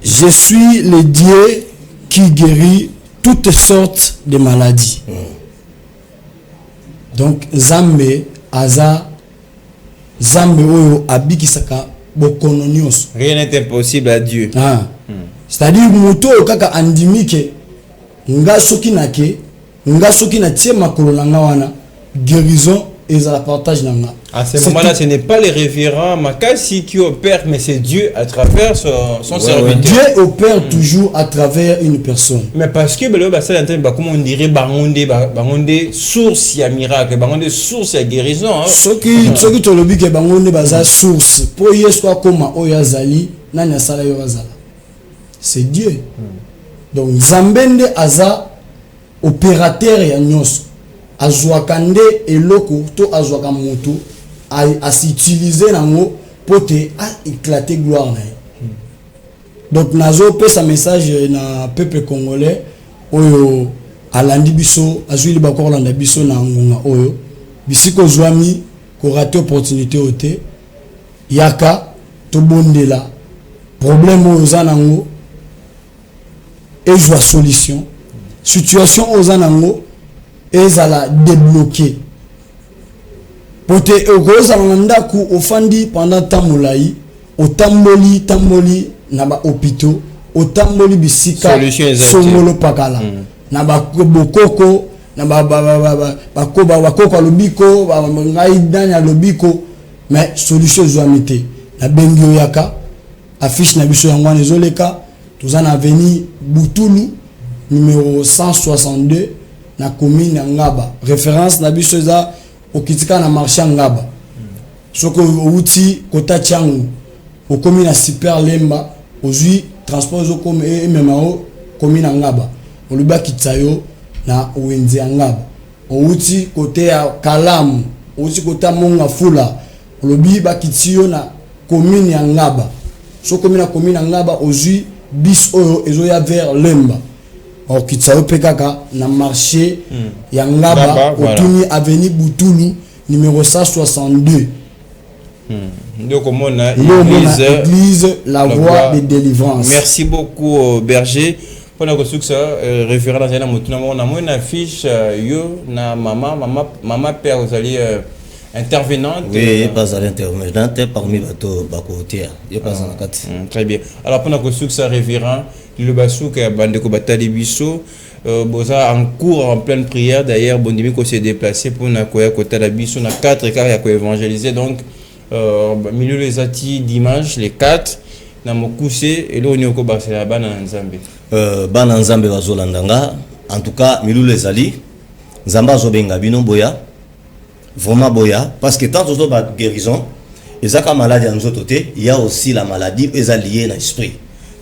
Je suis le Dieu qui guérit toutes sortes de maladies. Donc Zambe aza Zambe oyo abikisaka bokono nyonso. Rien n'est impossible à Dieu. C'est-à-dire moto kaka andimike nga soki nake nga soki na tie makolo nanga wana guérison et la partage nanga. À ce moment-là, ce n'est pas les révérends Makasi qui opère, mais c'est Dieu à travers son serviteur. Dieu opère toujours à travers une personne. Mais parce que comme on dirait bangonde source ya miracle, bangonde source ya guérison. Soki tolobi ke bangonde baza source po yeso akoma oyo azali nani asala yo azala. C'est Dieu. Donc Zambende aza opérateur ya nyonso. Azwakande eloko to azwaka moto a s'utiliser nango pour te éclater gloire na. Donc nazo pesa message na peuple congolais oyo alandi biso azwili bakor landa biso na ngonga oyo bisiko zwami ko rater opportunité ote yaka to bondela problème oyo zanango et joie solution situation aux anango et à la débloquer pour te okoza ndako ofandi pendant temps molai otamboli na ba hôpitaux otamboli bisika songolo pakala na ba bokoko na ba bakoko lobiko ba ngai danya lobiko mais solution zoamite na bengio yaka affiche na biso yangwana ezoleka tozana avenue Butulu numéro 162 na commune Ngaba référence na biso za okitika na marché Ngaba soko outi kota changu au commune super lemba ozui transport zo comme MMAO commune Ngaba oluba kitsayo na wenze Ngaba outi côté ya Kalamu outi kota monga fula olobi ba kitio na commune ya Ngaba soko commune Ngaba ozui bis oyo ezoya vers lemba au kitsayo pekaka na marché ya Ngaba otuni avenue Butulu numéro 162. Donc on a église la voie de délivrance. Merci beaucoup berger pour la construction référence à la motuna on a une affiche yo na maman père vous allez intervenante. Oui, pas à l'intervenante parmi bateau bakotia. Il pas en quatre. Très bien. Alors pour la construction révérend le basou que bandeko batali biso boza en cours en pleine prière d'ailleurs bondimi ko s'est déplacé pour na koya kota la biso na 4 car ya ko évangéliser donc milieu les ati dimanche les 4 na mokuse et lo nyoko basela bana nzambe bana nzambe bazolandanga en tout cas milieu les ali nzamba zobenga bino boya vraiment boya parce que tant aux ba guérison ezaka maladie en zototé il y a aussi la maladie liée à l'esprit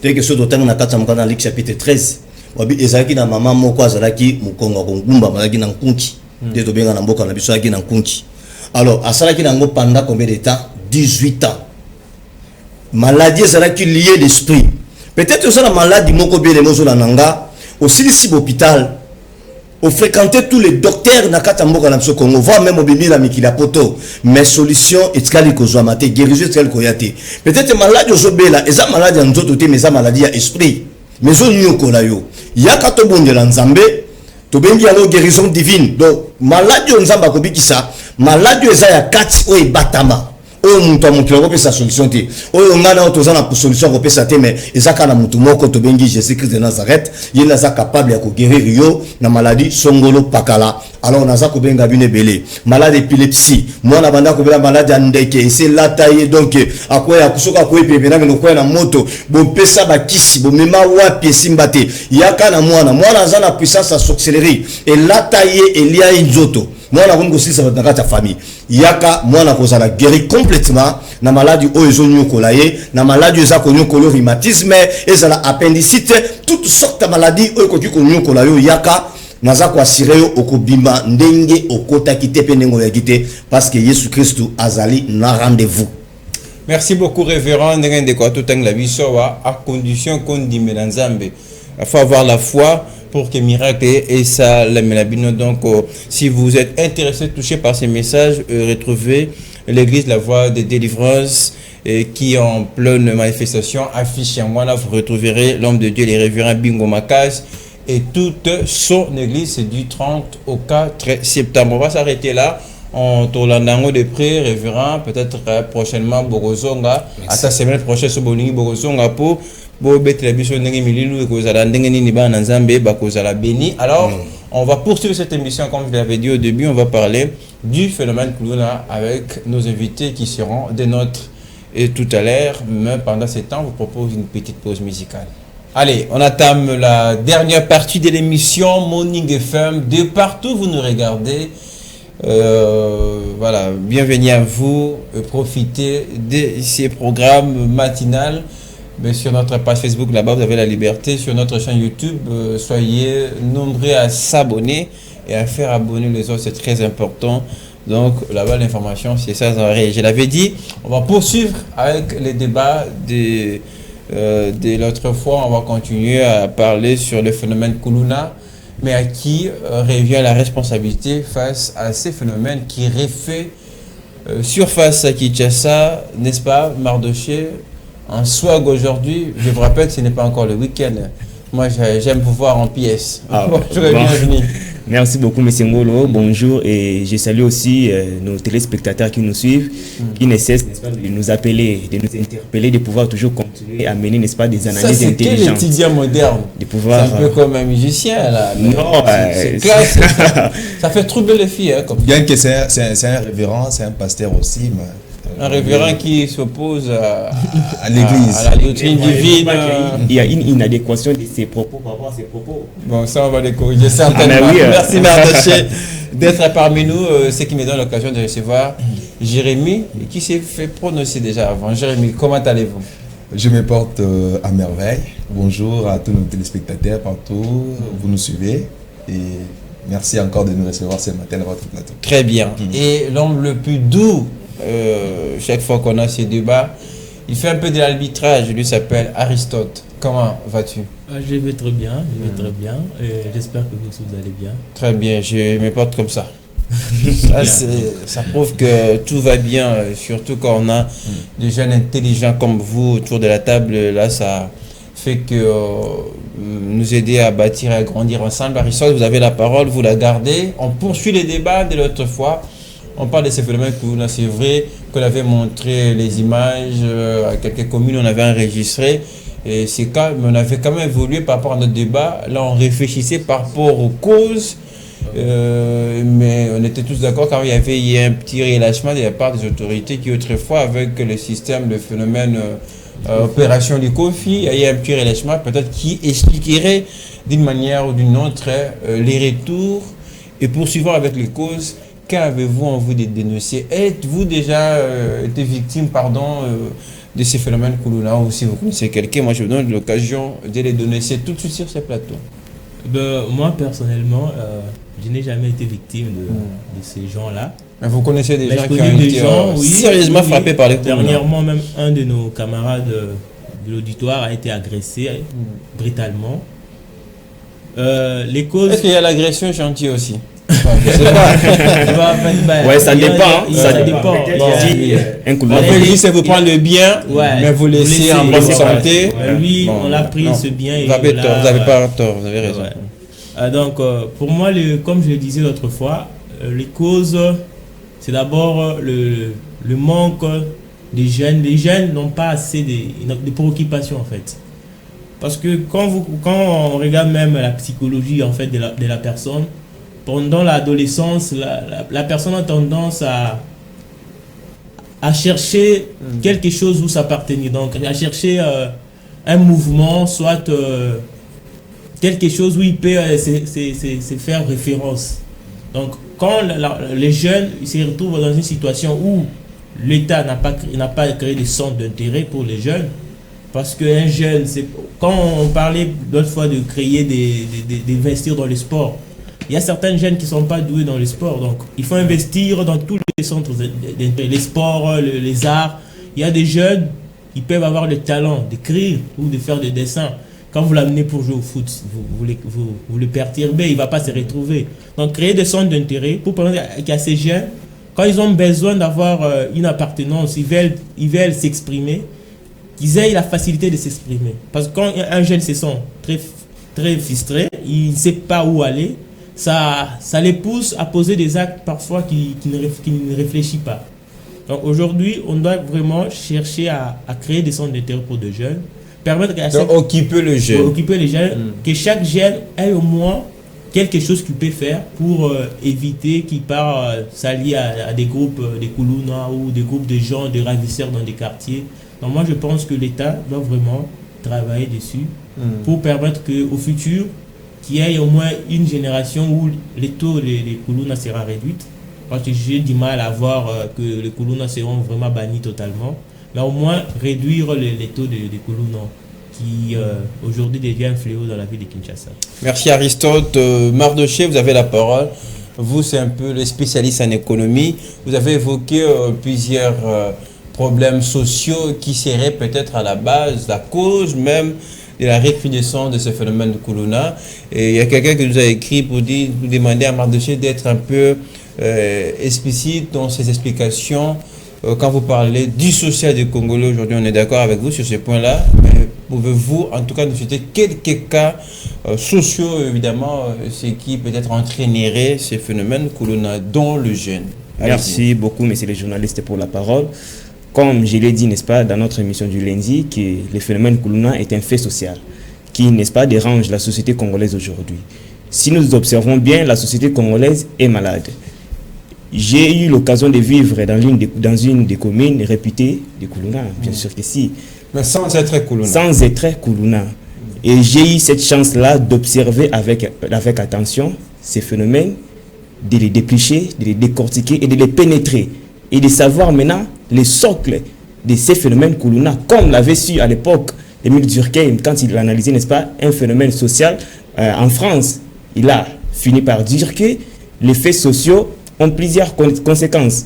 tel que ce d'autant na 4 dans Luc chapitre 13 wabi ezaki na mama moko azalaki mukongo kongumba malaki na nkunki de tobenga na mboka na biso yaki na nkunki. Alors asalaki nango pendant combien de temps? 18 ans. Maladie ezalaki liée l'esprit. Peut-être ça la maladie moko bien les mozola nanga aussi ici l'hôpital au fréquenter tous les docteurs na kata mboka na biso Congo voire même au bimi la mikila poto mais solution etkali ko zwa mate guérison etkali ko yate. Peut-être maladie ozobela eza maladie nzoto te mais eza maladie ya esprit. Mais on y yo yaka to bondela nzambe tobengi yango guérison divine. Donc maladie onzamba kobikisa, maladie eza ya kati o batama. Oyo mutu amukila kopesa solution te. Oyo ngana otoza na solution kopesa te, mais ezaka na mutu moko tobengi Jésus Christ de Nazareth, ye naza capable ya ko guérir yo na maladie songolo pakala. Alors naza ko benga bine belé. Malade épilepsie, mwana banda ko bela malade andeke, c'est la taille donc akoya kusoka ko epepena ngeno ko na moto, bo pesa ba kisi, bo mema wapi simbate. Yaka na mwana za na puissance à sorcellerie et la taille elia inzoto. Mwana kongo sisa bataka ta famille. Yaka mwana kozala guéri complètement na maladie oyo nyokolaye, na maladie eza konyokolo rhumatisme, ezala appendicite, toutes sortes de maladies oyo koki konyokolayo yaka naza ko assurer yo okobimba ndenge okota kite pe ndengo ya kite parce que Jésus Christ azali na rendez-vous. Merci beaucoup révérend ndenge ko totang la bisowa à condition qu'on dit Nzambe. Il faut avoir la foi pour que miracle et ça la mélabino. Donc si vous êtes intéressé, touché par ces messages, retrouvez l'église La Voix de Délivrance qui est en pleine manifestation affiche en moi là vous retrouverez l'homme de Dieu, les révérends Bingo Makas et toute son église. C'est du 30 au 4 septembre. On va s'arrêter là. On tourne de près, révérend, peut-être prochainement Borozonga, à sa semaine prochaine sur Boningi Borozonga pour alors, on va poursuivre cette émission, comme je l'avais dit au début, on va parler du phénomène Kuluna avec nos invités qui seront des nôtres et tout à l'heure. Mais pendant ce temps, on vous propose une petite pause musicale. Allez, on attame la dernière partie de l'émission Morning FM. De partout, vous nous regardez. Voilà, bienvenue à vous. Profitez de ces programmes matinales. Mais sur notre page Facebook, là-bas, vous avez la liberté. Sur notre chaîne YouTube, soyez nombreux à s'abonner et à faire abonner les autres. C'est très important. Donc, là-bas, l'information, c'est ça. Je l'avais dit, on va poursuivre avec les débats de l'autre fois. On va continuer à parler sur le phénomène Kuluna, mais à qui revient la responsabilité face à ces phénomènes qui refait surface à Kinshasa, n'est-ce pas, Mardoché? En swag aujourd'hui, je vous rappelle que ce n'est pas encore le week-end. Moi, j'aime vous voir en pièces. Bonjour et bienvenue. Merci beaucoup, M. Ngolo. Bonjour. Et je salue aussi nos téléspectateurs qui nous suivent, qui ne cessent, n'est-ce pas, de nous appeler, de nous interpeller, de pouvoir toujours continuer à mener, n'est-ce pas, des analyses intelligentes. C'est l'étudiant moderne. De pouvoir... C'est un peu comme un musicien, là. Non, c'est classe. Ça fait troubler les filles. Hein, comme bien que c'est un révérend, c'est un pasteur aussi. Mais... Un révérend qui s'oppose à l'église, à la doctrine divine. Il y a une inadéquation de ses propos par rapport à ses propos. Bon, ça, on va les corriger certainement. Oui, merci, Mardoché, d'être parmi nous. Ce qui me donne l'occasion de recevoir Jérémy, qui s'est fait prononcer déjà avant. Jérémy, comment allez-vous? Je me porte à merveille. Bonjour à tous nos téléspectateurs partout. Vous nous suivez. Et merci encore de nous recevoir ce matin dans votre plateau. Très bien. Et l'homme le plus doux, chaque fois qu'on a ces débats, il fait un peu de l'arbitrage. Lui s'appelle Aristote. Comment vas-tu? Je vais très bien, j'espère que vous allez bien. Très bien, je me porte comme ça. Ça prouve que tout va bien, surtout quand on a des jeunes intelligents comme vous autour de la table. Là, ça fait que nous aider à bâtir et à grandir ensemble. Aristote, vous avez la parole, vous la gardez. On poursuit les débats de l'autre fois. On parle de ces phénomènes que c'est vrai qu'on avait montré les images à quelques communes, on avait enregistré. Et c'est quand mais on avait quand même évolué par rapport à notre débat. Là, on réfléchissait par rapport aux causes. Mais on était tous d'accord quand il y a un petit relâchement de la part des autorités qui autrefois avec le système, le phénomène opération du conflit, il y a un petit relâchement peut-être qui expliquerait d'une manière ou d'une autre les retours et poursuivant avec les causes. Qu'avez-vous envie de dénoncer? Êtes-vous déjà été victime de ces phénomènes Kuluna ou si vous connaissez quelqu'un? Moi je vous donne l'occasion de les dénoncer tout de suite sur ces plateaux. Moi personnellement, je n'ai jamais été victime de ces gens-là. Mais vous connaissez des gens qui ont été sérieusement frappés par les Kuluna. Dernièrement même un de nos camarades de l'auditoire a été agressé brutalement. Les causes... Est-ce qu'il y a l'agression gentille aussi? Ouais, ça dépend. Ça dépend. Un coup de c'est vous prendre le bien, mais vous laissez en bonne santé. Lui, on l'a pris ce bien. Vous avez tort, vous n'avez pas tort, vous avez raison. Donc, pour moi, comme je le disais l'autre fois, les causes, c'est d'abord le manque des jeunes. Les jeunes n'ont pas assez de préoccupations, en fait. Parce que quand on regarde même la psychologie, en fait, de la personne, pendant l'adolescence, la personne a tendance à chercher quelque chose où s'appartenir. Donc, à chercher un mouvement, soit quelque chose où il peut se faire référence. Donc, quand les jeunes se retrouvent dans une situation où l'État n'a pas créé de centre d'intérêt pour les jeunes, parce qu'un jeune, quand on parlait l'autre fois de créer d'investir dans le sport, il y a certains jeunes qui ne sont pas doués dans le sport. Donc, il faut investir dans tous les centres, les sports, les arts. Il y a des jeunes qui peuvent avoir le talent d'écrire ou de faire des dessins. Quand vous l'amenez pour jouer au foot, vous le perturbez, il ne va pas se retrouver. Donc, créer des centres d'intérêt pour permettre qu'à ces jeunes, quand ils ont besoin d'avoir une appartenance, ils veulent s'exprimer, qu'ils aient la facilité de s'exprimer. Parce que quand un jeune se sent très frustré, il ne sait pas où aller, ça les pousse à poser des actes parfois qui ne réfléchissent pas. Donc aujourd'hui, on doit vraiment chercher à créer des centres d'intérêt pour des jeunes, permettre occuper les jeunes, que chaque jeune ait au moins quelque chose qu'il peut faire pour éviter qu'il part s'allier à des groupes de Kuluna ou des groupes de gens, de ravisseurs dans des quartiers. Donc moi je pense que l'État doit vraiment travailler dessus pour permettre qu'au futur, qu'il y ait au moins une génération où les taux des Kuluna sera réduit. Parce que j'ai du mal à voir que les Kuluna seront vraiment bannis totalement. Mais au moins réduire les taux des Kuluna qui aujourd'hui devient un fléau dans la ville de Kinshasa. Merci Aristote. Mardoché, vous avez la parole. Vous, c'est un peu le spécialiste en économie. Vous avez évoqué plusieurs problèmes sociaux qui seraient peut-être à la base, la cause même de la recrudescence de ce phénomène de Kuluna. Et il y a quelqu'un qui nous a écrit pour nous demander à Mardoché d'être un peu explicite dans ses explications. Quand vous parlez du social des Congolais aujourd'hui, on est d'accord avec vous sur ce point-là. Mais pouvez-vous en tout cas nous citer quelques cas sociaux, évidemment, ce qui peut-être entraînerait ces phénomènes Kuluna, dont le jeune? Merci beaucoup, messieurs les journalistes, pour la parole. Comme je l'ai dit, n'est-ce pas, dans notre émission du lundi, que le phénomène Kuluna est un fait social qui, n'est-ce pas, dérange la société congolaise aujourd'hui. Si nous observons bien, la société congolaise est malade. J'ai eu l'occasion de vivre dans une des communes réputées de Kuluna, bien sûr que si. Mais sans être Kuluna. Sans être Kuluna. Et j'ai eu cette chance-là d'observer avec attention ces phénomènes, de les déplucher, de les décortiquer et de les pénétrer. Et de savoir maintenant les socles de ces phénomènes Kuluna, comme l'avait su à l'époque Émile Durkheim, quand il analysait, n'est-ce pas, un phénomène social en France. Il a fini par dire que les faits sociaux ont plusieurs conséquences.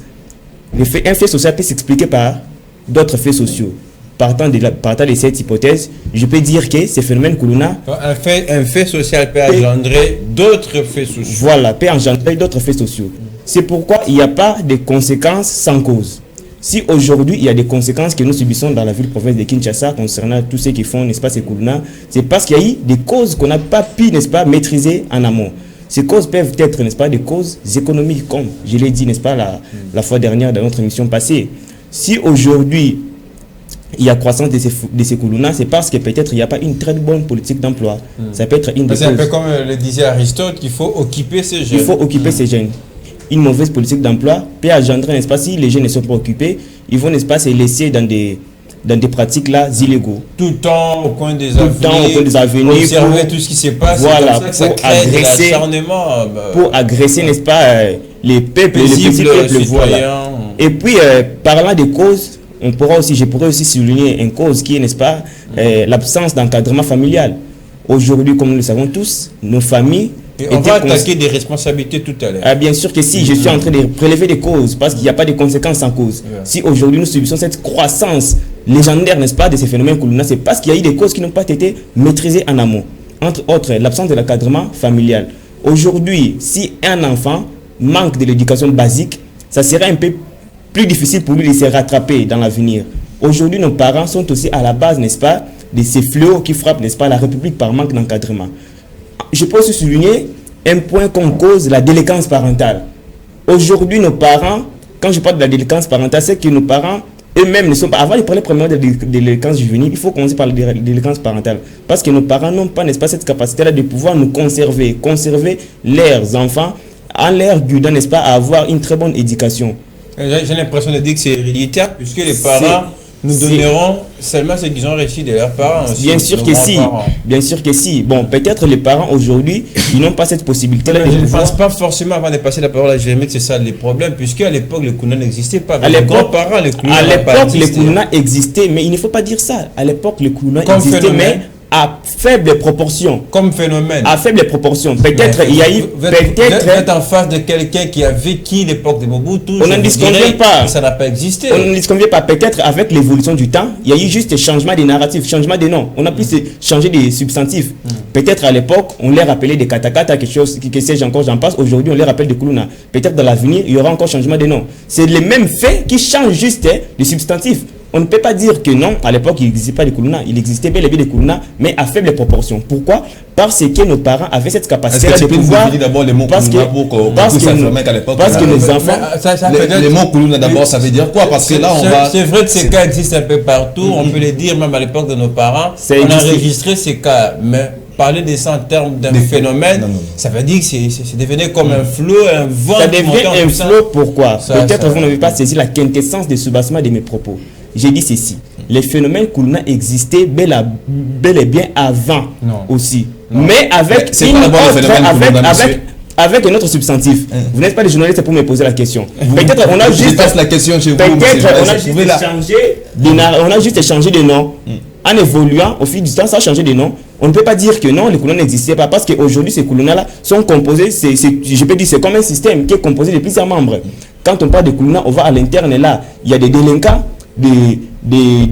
Un fait social peut s'expliquer par d'autres faits sociaux. Partant de cette hypothèse, je peux dire que ces phénomènes Kuluna... Un fait social peut engendrer d'autres faits sociaux. Voilà, peut engendrer d'autres faits sociaux. C'est pourquoi il n'y a pas de conséquences sans cause. Si aujourd'hui il y a des conséquences que nous subissons dans la ville-province de Kinshasa concernant tous ceux qui font, n'est-ce pas, ces Kuluna, c'est parce qu'il y a eu des causes qu'on n'a pas pu, n'est-ce pas, maîtriser en amont. Ces causes peuvent être, n'est-ce pas, des causes économiques, comme je l'ai dit, n'est-ce pas, la fois dernière dans notre émission passée. Si aujourd'hui il y a croissance de ces Kuluna, c'est parce que peut-être il n'y a pas une très bonne politique d'emploi. Ça peut être une des causes. C'est un peu comme le disait Aristote, qu'il faut occuper ces jeunes. Il faut occuper ces jeunes. Une mauvaise politique d'emploi peut engendrer, n'est-ce pas, si les jeunes ne sont pas occupés, ils vont, n'est-ce pas, se laisser dans des pratiques là illégaux. Tout le temps au coin des avenues, observer tout ce qui se passe. Voilà, pour agresser, n'est-ce pas, les peuples, les petits peuples. Voilà. Et puis, parlant des causes, je pourrais aussi souligner une cause qui est, n'est-ce pas, l'absence d'encadrement familial. Aujourd'hui, comme nous le savons tous, nos familles... Et on va attaquer des responsabilités tout à l'heure. Ah, bien sûr que si, je suis en train de prélever des causes, parce qu'il n'y a pas de conséquences sans cause. Si aujourd'hui nous subissons cette croissance légendaire, n'est-ce pas, de ces phénomènes Kuluna, c'est parce qu'il y a eu des causes qui n'ont pas été maîtrisées en amont. Entre autres, l'absence de l'encadrement familial. Aujourd'hui, si un enfant manque de l'éducation basique, ça serait un peu plus difficile pour lui de se rattraper dans l'avenir. Aujourd'hui, nos parents sont aussi à la base, n'est-ce pas, de ces fléaux qui frappent, n'est-ce pas, la République par manque d'encadrement. je peux aussi souligner un point qu'on cause, la délinquance parentale. Aujourd'hui, nos parents, quand je parle de la délinquance parentale, c'est que nos parents eux-mêmes ne sont pas... Avant de parler premièrement de délinquance juvénile, il faut commencer par la délinquance parentale. Parce que nos parents n'ont pas, n'est-ce pas, cette capacité-là de pouvoir nous conserver leurs enfants en leur guidant, n'est-ce pas, à avoir une très bonne éducation. J'ai l'impression de dire que c'est héréditaire, puisque les parents nous donneront seulement ce qu'ils ont reçu de leurs parents. Aussi, bien sûr que si. Bien sûr que si. Bon, peut-être les parents aujourd'hui, ils n'ont pas cette possibilité-là. Je ne pense pas forcément, avant de passer la parole à Jérémy, que c'est ça les problèmes, puisque à l'époque, le Kounouna n'existait pas. À l'époque, les Kounouna existait, mais il ne faut pas dire ça. À l'époque, le Kounouna existait, mais à faible proportion. Comme phénomène. À faible proportion. Peut-être il y a eu. Vous êtes en face de quelqu'un qui a vécu l'époque de Mobutu. On n'en disconvient pas. Ça n'a pas existé. On n'en disconvient pas. Peut-être avec l'évolution du temps, il y a eu juste changement des narratifs, changement des noms. On a pu changer des substantifs. Peut-être à l'époque, on les rappelait des katakata, quelque chose qui sais-je encore, j'en passe. Aujourd'hui, on les rappelle de Kounouna. Peut-être dans l'avenir, il y aura encore changement des noms. C'est les mêmes faits qui changent juste les substantifs. On ne peut pas dire que non, à l'époque, il n'existait pas de Kounouna. Il existait bel et bien de Kounouna, mais à faible proportion. Pourquoi? Parce que nos parents avaient cette capacité-là de pouvoir... d'abord les mots Kounouna parce que nos enfants... Les mots Kounouna d'abord, ça veut dire quoi? Parce que là, on va... C'est vrai que ces cas existent un peu partout. On peut les dire même à l'époque de nos parents. On a enregistré ces cas, mais... Parler de ça en termes d'un phénomène, ça veut dire que c'est devenu comme un flot, un vent. Ça devient un flot, pourquoi? Peut-être vous n'avez pas saisi la quintessence des soubassement de mes propos. J'ai dit ceci. Les phénomènes Kounouna existaient bel et bien avant aussi. Mais avec avec un autre substantif. Vous n'êtes pas des journalistes pour me poser la question. Peut-être on a juste la question chez vous. Peut-être on a juste changé de nom. En évoluant au fil du temps, ça a changé de nom. On ne peut pas dire que non, les Kounouna n'existaient pas parce qu'aujourd'hui, ces Kounouna-là sont composés, je peux dire, c'est comme un système qui est composé de plusieurs membres. Quand on parle de Kounouna, on va à l'interne là, il y a des délinquants, des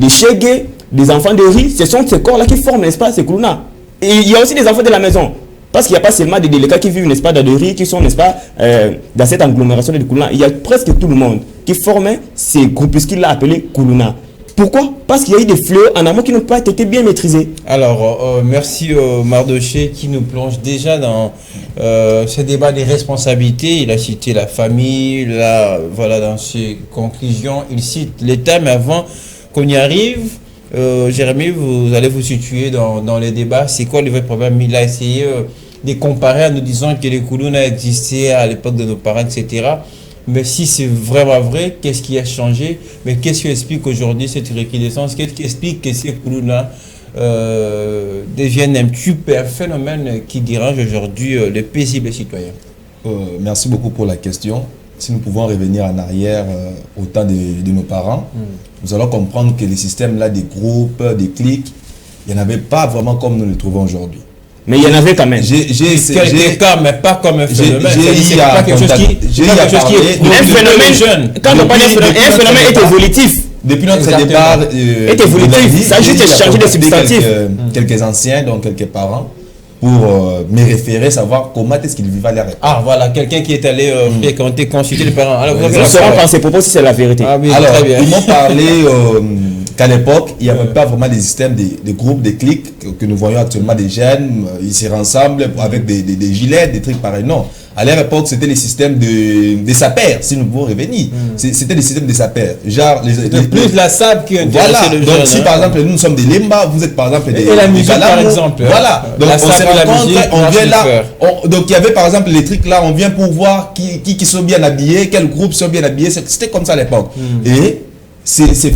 chégués, des enfants de riz. Ce sont ces corps-là qui forment, n'est-ce pas, ces Kounouna. Et il y a aussi des enfants de la maison. Parce qu'il n'y a pas seulement des délinquants qui vivent, n'est-ce pas, dans des riz, qui sont, n'est-ce pas, dans cette agglomération de Kounouna. Il y a presque tout le monde qui forme ces groupuscules-là appelés Kounouna. Pourquoi? Parce qu'il y a eu des fléaux en amont qui n'ont pas été bien maîtrisés. Alors, merci Mardoché qui nous plonge déjà dans ce débat des responsabilités. Il a cité la famille, là, voilà, dans ses conclusions, il cite l'État, mais avant qu'on y arrive, Jérémy, vous allez vous situer dans les débats. C'est quoi le vrai problème? Il a essayé de comparer en nous disant que les Kounouna existaient à l'époque de nos parents, etc. Mais si c'est vraiment vrai, qu'est-ce qui a changé? Mais qu'est-ce qui explique aujourd'hui cette recrudescence? Qu'est-ce qui explique que ces Kounouna deviennent un super phénomène qui dérange aujourd'hui les paisibles citoyens? Merci beaucoup pour la question. Si nous pouvons revenir en arrière au temps de nos parents, nous allons comprendre que les systèmes-là des groupes, des cliques, il n'y en avait pas vraiment comme nous le trouvons aujourd'hui. Mais il y en avait quand même. Quelques cas, mais pas comme un phénomène. C'est pas quelque chose qui est un phénomène jeune. Quand on parle d'un phénomène, un phénomène est évolutif. Depuis notre départ, est évolutif. Ça a juste changé de substantif. Quelques anciens, donc quelques parents, pour me référer, savoir comment est-ce qu'ils vivaient à l'époque. Ah voilà, quelqu'un qui est allé fréquenter, consulter les parents. Alors, nous saurons par ces propos si c'est la vérité. Ah, oui, alors, très bien. ils m'ont parlé qu'à l'époque, il n'y avait pas vraiment des systèmes, des groupes, des clics que nous voyons actuellement, des jeunes, ils se rassemblent avec des gilets, des trucs pareils. Non. À leur époque, c'était les systèmes des sapeurs, si nous pouvons revenir. C'était les systèmes des sapeurs. Genre, plus la SAP qui voilà. Le donc, si par exemple, nous sommes des Lemba, vous êtes par exemple des. Et la musique, par exemple. Voilà. Donc, on se rencontre, on vient là. Donc, il y avait par exemple les trucs là, on vient pour voir qui sont bien habillés, quels groupes sont bien habillés. C'était comme ça à l'époque. Et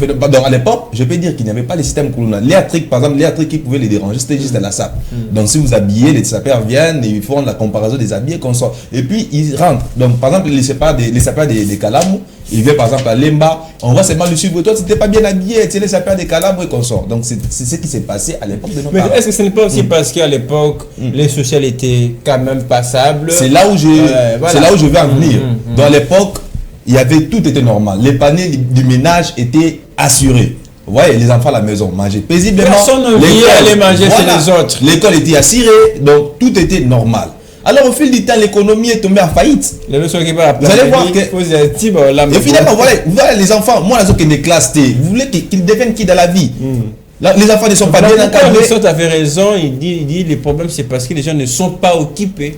donc à l'époque, je peux dire qu'il n'y avait pas les systèmes Kounouna. Les trucs, par exemple, les trucs qui pouvaient les déranger, c'était juste la SAP. Donc si vous habillez, les sapeurs viennent et ils font la comparaison des habillés qu'on sort. Et puis ils rentrent. Donc par exemple, les sapeurs des Kalamou, ils viennent par exemple à Lemba, on voit seulement le suivre. Toi, tu n'étais pas bien habillé, tu sais, les sapeurs des Kalamou et qu'on sort. Donc c'est ce qui s'est passé à l'époque de nos parents. Mais est-ce que ce n'est pas aussi parce qu'à l'époque, les sociales étaient quand même passables? C'est là où je vais en venir. Dans l'époque, il y avait tout était normal. Les paniers du ménage étaient assurés. Vous voyez, les enfants à la maison mangeaient paisiblement. Personne ne voulait aller manger chez les autres. L'école était assurée, donc tout était normal. Alors au fil du temps, l'économie est tombée en faillite. Vous allez voir que... Et finalement, voilà les enfants, moi, les autres qui sont des classes T, vous voulez qu'ils deviennent qui dans la vie? Les enfants ne sont pas bien encadrés. Tu avais raison, il dit les problèmes c'est parce que les gens ne sont pas occupés.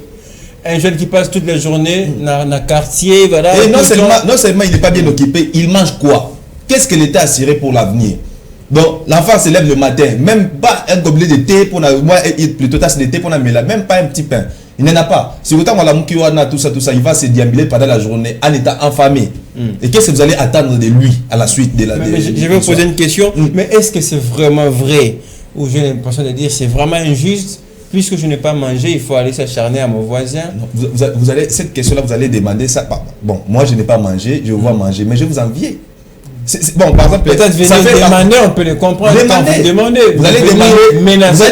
Un jeune qui passe toute la journée dans le quartier, voilà. Et non seulement il n'est pas bien occupé, il mange quoi? Qu'est-ce que l'État a assuré pour l'avenir? Donc l'enfant se lève le matin, même pas un gobelet de thé pour plutôt tasse de thé pour même pas un petit pain. Il n'en a pas. Si autant on a tout ça, il va se déambuler pendant la journée en état affamé. Et qu'est-ce que vous allez attendre de lui à la suite de la je vais vous poser une question. Mais est-ce que c'est vraiment vrai? Ou j'ai l'impression de dire c'est vraiment injuste? Puisque je n'ai pas mangé, il faut aller s'acharner à mon voisin. Non, vous allez, cette question-là, vous allez demander ça. Bon, moi je n'ai pas mangé, je vois manger, mais je vous envier. Bon, par exemple, peut-être venir demander, on peut le comprendre. Vous allez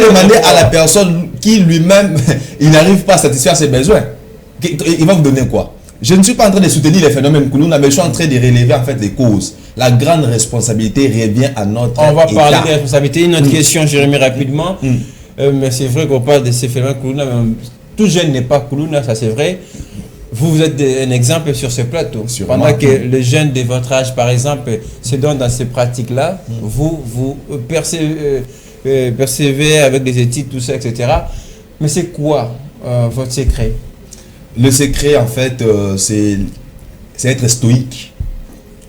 demander à la personne qui lui-même, il n'arrive pas à satisfaire ses besoins. Il va vous donner quoi? Je ne suis pas en train de soutenir les phénomènes Koulouna, mais je suis en train de relever en fait les causes. La grande responsabilité revient à notre On va parler de responsabilité. Une autre question, Jérémy, rapidement. Mais c'est vrai qu'on parle de ces phénomènes Koulouna. Tout jeune n'est pas Koulouna, ça c'est vrai. Vous êtes un exemple sur ce plateau. Pendant que les jeunes de votre âge, par exemple, se donnent dans ces pratiques-là, vous percevez avec des études, tout ça, etc. Mais c'est quoi votre secret? Le secret, en fait, c'est être stoïque.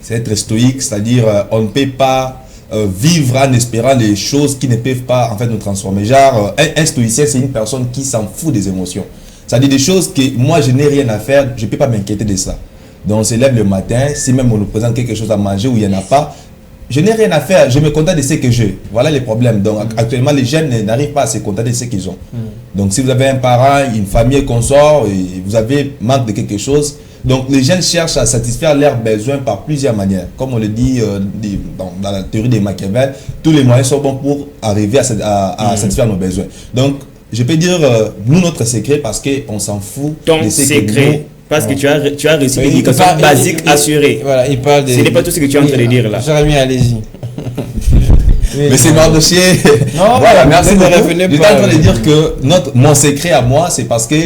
C'est être stoïque, c'est-à-dire on ne peut pas vivre en espérant les choses qui ne peuvent pas en fait nous transformer. Genre, un stoïcien, c'est une personne qui s'en fout des émotions. C'est-à-dire des choses que moi, je n'ai rien à faire, je ne peux pas m'inquiéter de ça. Donc, on se lève le matin, si même on nous présente quelque chose à manger ou il n'y en a pas, je n'ai rien à faire, je me contente de ce que j'ai. Voilà les problèmes. Donc, actuellement, les jeunes n'arrivent pas à se contenter de ce qu'ils ont. Donc, si vous avez un parent, une famille consort, et vous avez manque de quelque chose, donc les jeunes cherchent à satisfaire leurs besoins par plusieurs manières. Comme on le dit dans la théorie des Machiavel, tous les moyens sont bons pour arriver à satisfaire nos besoins. Donc, je peux dire, nous, notre secret, parce qu'on s'en fout de ce secret, parce que tu as reçu l'éducation basique assurée. Voilà, il parle de... Ce n'est pas tout ce que tu es en train de dire là. Jérémy, allez-y. Mais c'est mort de chier. Non, voilà, merci de revenir. Je suis en train de dire que mon secret à moi, c'est parce que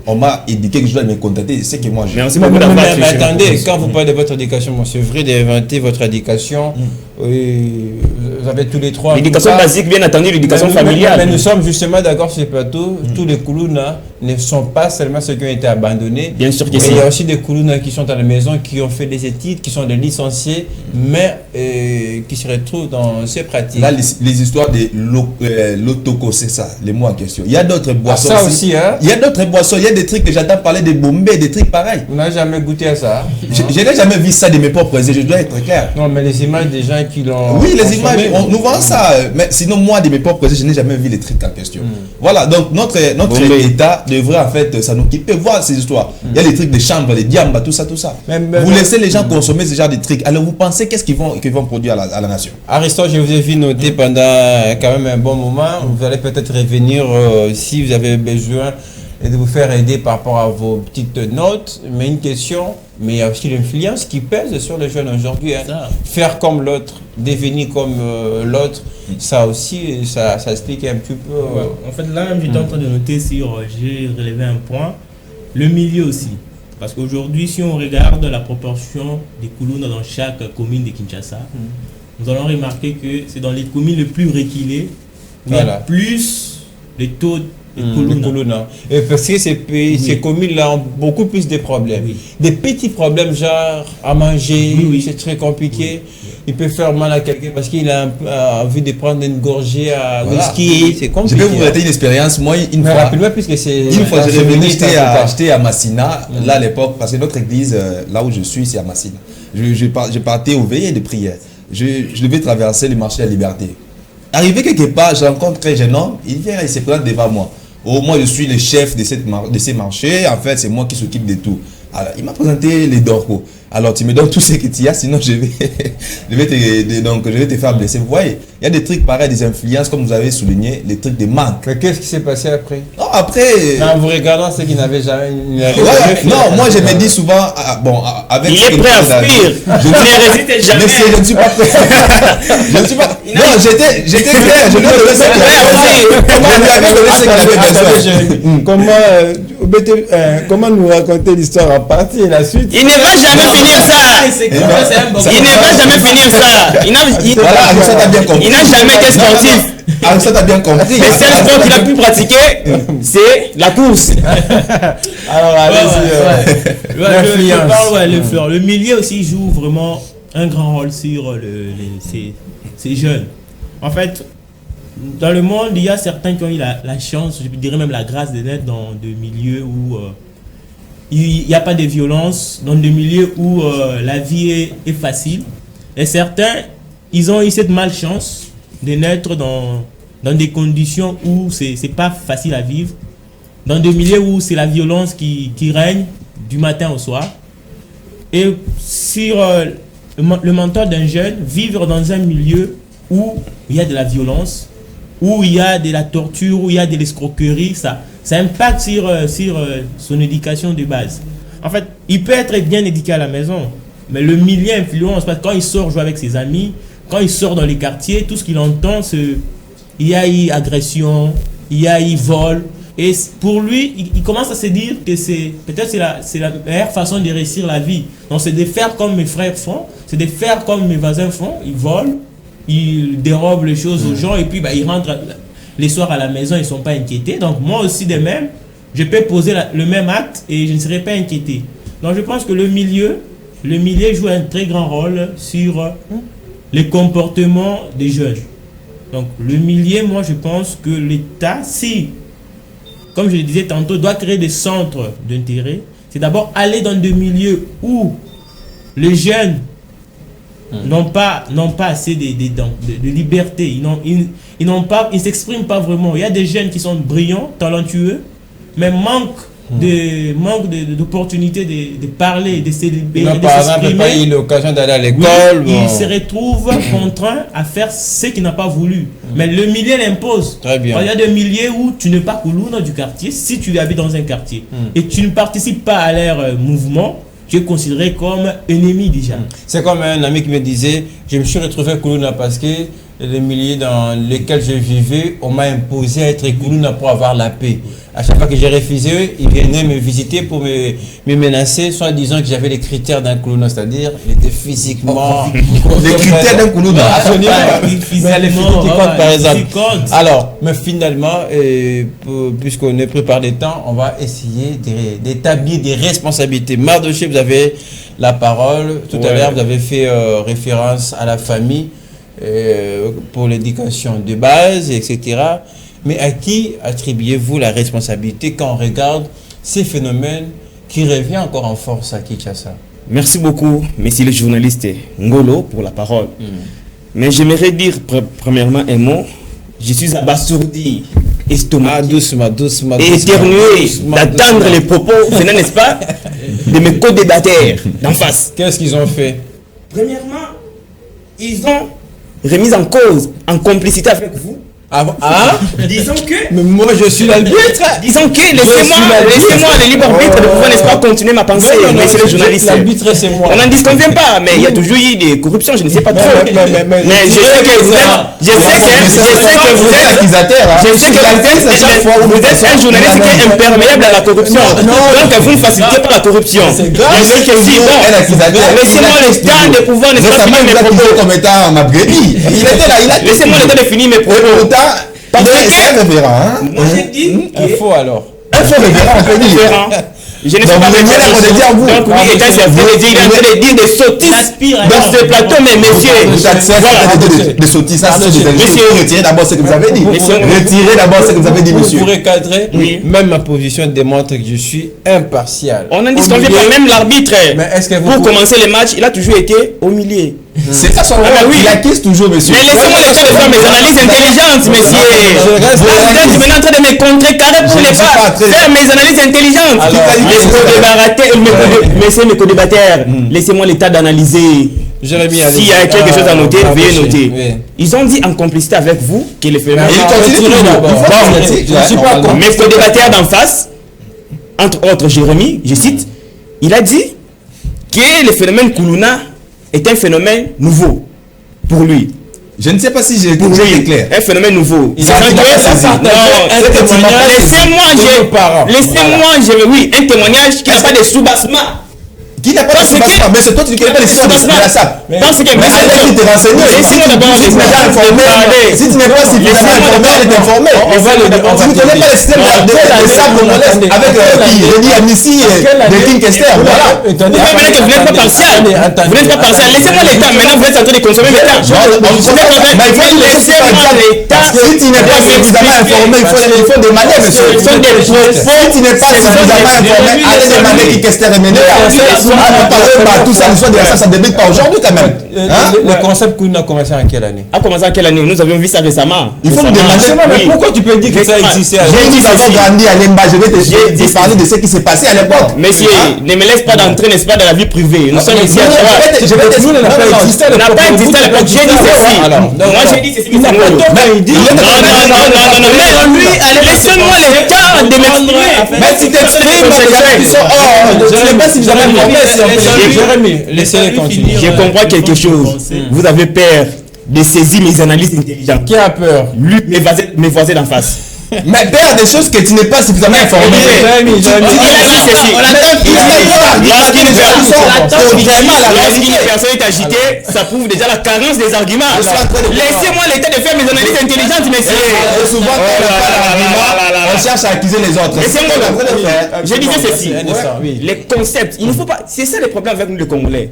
on m'a éduqué que je dois me contenter. C'est que moi j'ai. Merci beaucoup d'avoir mais attendez, quand vous parlez de votre éducation, c'est vrai d'inventer votre éducation. Vous avez tous les trois. L'éducation basique, bien entendu, l'éducation familiale. Mais nous sommes justement d'accord sur ce plateau. Tous les Koulouna ne sont pas seulement ceux qui ont été abandonnés. Bien sûr que il y a aussi des Koulouna qui sont à la maison, qui ont fait des études, qui sont des licenciés, mais qui se retrouvent dans ces pratiques. Là, les histoires de l'otoko, c'est ça, les mots en question. Il y a d'autres boissons. Ça aussi, hein? Il y a d'autres boissons, il y a des trucs que j'entends parler de Bombay, des trucs pareils. On n'a jamais goûté à ça. Je n'ai jamais vu ça de mes propres yeux, je dois être clair. Non, mais les images des gens qui l'ont. Oui, les images, nous voyons ça. Mais sinon, moi, de mes propres yeux, je n'ai jamais vu les trucs en question. Voilà, donc notre État devrait en fait s'en occuper, voir ces histoires. Il y a les trucs de chambre, les diambas, tout ça. Vous laissez les gens consommer ce genre de trucs. Alors vous pensez qu'est-ce qu'ils vont produire à la nation? Aristote, je vous ai vu noter pendant quand même un bon moment. Vous allez peut-être revenir si vous avez besoin de vous faire aider par rapport à vos petites notes. Mais une question, mais il y a aussi l'influence qui pèse sur les jeunes aujourd'hui. Hein. Faire comme l'autre, devenir comme l'autre, ça aussi, ça explique un petit peu. En fait, là, j'étais en train de noter j'ai relevé un point, le milieu aussi. Parce qu'aujourd'hui, si on regarde la proportion des Koulouna dans chaque commune de Kinshasa, nous allons remarquer que c'est dans les communes les plus reculées où il y a plus les taux de Koulouna. Et parce que ces communes-là ont beaucoup plus de problèmes. Des petits problèmes, genre à manger, c'est très compliqué. Il peut faire mal à quelqu'un parce qu'il a envie de prendre une gorgée à whisky. C'est compliqué. Je vais vous raconter une expérience. Moi, une fois, j'étais à Massina, là à l'époque, parce que notre église, là où je suis, c'est à Massina. Je partais aux veillées de prière. Je devais traverser le marché de la Liberté. Arrivé quelque part, je rencontre un jeune homme, il vient, il se présente devant moi. Moi, je suis le chef de ces marchés. En fait, c'est moi qui s'occupe de tout. Alors, il m'a présenté les dorcos. Alors, tu me donnes tout ce que tu as, sinon je vais te faire blesser. Vous voyez, il y a des trucs pareils, des influences, comme vous avez souligné, les trucs de manque. Mais qu'est-ce qui s'est passé après? Non, après... En vous regardant, c'est qu'il n'avait jamais... non, moi, je me dis souvent... avec il est prêt à fuir. Je ne résiste jamais. Mais je ne suis pas prêt. Je ne suis pas... Non, j'étais clair. Je lui ai donné avait donné ce qu'il avait besoin. Comment nous raconter l'histoire en partie et la suite? Il ne va jamais finir ça. Il ne va jamais finir ça. Il n'a jamais été sportif. Ah, ça t'as bien compris. Le seul sport qu'il a pu pratiquer, c'est la course. Alors, allez-y. Le milieu aussi joue vraiment un grand rôle sur ces jeunes. En fait, dans le monde, il y a certains qui ont eu la chance, je dirais même la grâce de naître dans des milieux où il n'y a pas de violence, dans des milieux où la vie est facile. Et certains, ils ont eu cette malchance de naître dans des conditions où c'est pas facile à vivre, dans des milieux où c'est la violence qui règne du matin au soir. Et sur le mental d'un jeune, vivre dans un milieu où il y a de la violence, où il y a de la torture, où il y a de l'escroquerie, ça impacte sur son éducation de base. En fait, il peut être bien éduqué à la maison, mais le milieu influence, parce que quand il sort jouer avec ses amis, quand il sort dans les quartiers, tout ce qu'il entend, c'est il y a eu agression, il y a eu vol. Et pour lui, il commence à se dire que c'est la meilleure façon de réussir la vie. Donc c'est de faire comme mes frères font, c'est de faire comme mes voisins font. Ils volent, ils dérobent les choses aux gens et puis ils rentrent les soirs à la maison, ils ne sont pas inquiétés. Donc moi aussi de même, je peux poser le même acte et je ne serai pas inquiété. Donc je pense que le milieu joue un très grand rôle sur les comportements des jeunes. Donc le milieu, moi je pense que l'État, si, comme je le disais tantôt, doit créer des centres d'intérêt, c'est d'abord aller dans des milieux où les jeunes n'ont pas assez de liberté, ils ne s'expriment pas vraiment. Il y a des jeunes qui sont brillants, talentueux, mais manquent d'opportunités de parler, de s'exprimer. Par exemple, pas eu l'occasion d'aller à l'école. Oui, il se retrouve contraint à faire ce qu'il n'a pas voulu. Mais le milieu l'impose. Très bien. Il y a des milieux où tu n'es pas Koulouna du quartier, si tu habites dans un quartier, et tu ne participes pas à leur mouvement, tu es considéré comme ennemi déjà. C'est comme un ami qui me disait, je me suis retrouvé à Koulouna parce que les milieux dans lesquels je vivais, on m'a imposé à être Koulouna pour avoir la paix. À chaque fois que j'ai refusé, ils venaient me visiter pour me menacer, soit disant que j'avais les critères d'un Koulouna, c'est-à-dire il était physiquement... Les critères d'un Koulouna. Absolument. Mais les physiques qui comptent, par exemple. Alors, mais finalement, puisqu'on est pris par les temps, on va essayer d'établir des responsabilités. Mardoché, vous avez la parole. Tout à l'heure, vous avez fait référence à la famille pour l'éducation de base, etc. Mais à qui attribuez-vous la responsabilité quand on regarde ces phénomènes qui reviennent encore en force à Kinshasa? Merci beaucoup, monsieur le journaliste Ngolo, pour la parole. Mais j'aimerais dire premièrement un mot. Je suis abasourdi, estomaqué, doucement, et éternué d'attendre les propos venant, n'est-ce pas, de mes co-débatteurs d'en face. Qu'est-ce qu'ils ont fait? Premièrement, ils ont remis en cause, en complicité avec vous. Disons que... Mais moi je suis l'arbitre. Disons que laissez-moi le libre arbitre de pouvoir, n'est-ce pas, continuer ma pensée, monsieur le journaliste. L'arbitre c'est moi. On n'en disconvient pas, mais il y a toujours eu des corruptions, je ne sais pas trop. Mais je sais que vous êtes... Je sais que vous êtes un journaliste qui est imperméable à la corruption. Donc vous ne facilitez pas la corruption. Je sais que si, bon, laissez-moi le temps de pouvoir, n'est-ce pas, finir mes propos. Comme étant ma brebis. Il était là, laissez-moi le temps de finir mes propos. Parce que moi j'ai dit un faux alors. Un faux révérend, on peut dire. Je ne sais pas dire vous. Donc oui, il est en train de dire des sottises dans ce plateau, mais messieurs, voilà. Des sottises, ça c'est des messieurs, retirez d'abord ce que vous avez dit. Retirez d'abord ce que vous avez dit, monsieur. Pour recadrer, même ma position démontre que je suis impartial. On n'en disconvient pas, même l'arbitre. Mais est-ce que pour commencer les matchs, il a toujours été au milieu. C'est ça son rôle. Il acquise toujours, monsieur. Mais laissez-moi le temps de faire mes analyses intelligentes, messieurs. Vous êtes maintenant en train de me contrecarrer pour ne pas faire mes analyses intelligentes. Messieurs mes co-débatteurs, laissez-moi le temps d'analyser. S'il y a quelque chose à noter, veuillez noter. Ils ont dit en complicité avec vous que les phénomènes... Mes co-débatteurs d'en face, entre autres Jérémy, je cite, il a dit que le phénomène Koulouna est un phénomène nouveau pour lui. Je ne sais pas si j'ai été clair. Un phénomène nouveau. Laissez-moi, oui, un témoignage qui n'a pas de soubassement. Qui n'a pas de soubassement, mais c'est toi qui ne connais pas l'histoire de la SAP. Parce que mais allez, tu t'es renseigné. Si tu n'es pas suffisamment informé, elle est informée. Tu ne connais pas le système de SAP congolaise avec Rémi Amissi de King Kester. Voilà. Vous n'êtes pas partial. Vous n'êtes pas partial. Laissez-moi l'État. Maintenant, vous êtes en train de consommer l'État. Si tu n'es pas suffisamment informé, il faut demander, monsieur. Si tu n'es pas suffisamment informé, allez demander King Kester et Ménéa. Tout ça, l'histoire de la ça ne débute pas aujourd'hui quand même. Le concept Kuluna a commencé en quelle année? A commencé en quelle année? Nous avions vu ça récemment. Il faut nous demander. Mais pourquoi tu peux dire que ça existait? Nous avons grandi à Lemba. Je vais te parler de ce qui s'est passé à l'époque. Monsieur, ne me laisse pas d'entrer, n'est-ce pas, dans la vie privée. Nous sommes ici à Nous n'a pas existé à l'époque. N'a pas existé à l'époque. J'ai dit ceci. Moi, j'ai dit ceci. Non, lui, laissez-moi le temps de m'exprimer. Mais si tu exprimes, ils sont hors. Je ne sais pas si vous avez informé. Jérémy, laissez-les continuer. Je comprends quelque chose. Vous avez peur de saisir mes analyses intelligentes. Qui a peur? Lui, mes voisins d'en face. Mais peur des choses que tu n'es pas suffisamment informé. Lorsqu'une personne est agitée, ça prouve déjà la carence des arguments. Laissez-moi l'état de faire mes analyses intelligentes, messieurs. Souvent, on cherche à accuser les autres. Je disais ceci. Les concepts, il ne faut pas. C'est ça le problème avec nous, les Congolais.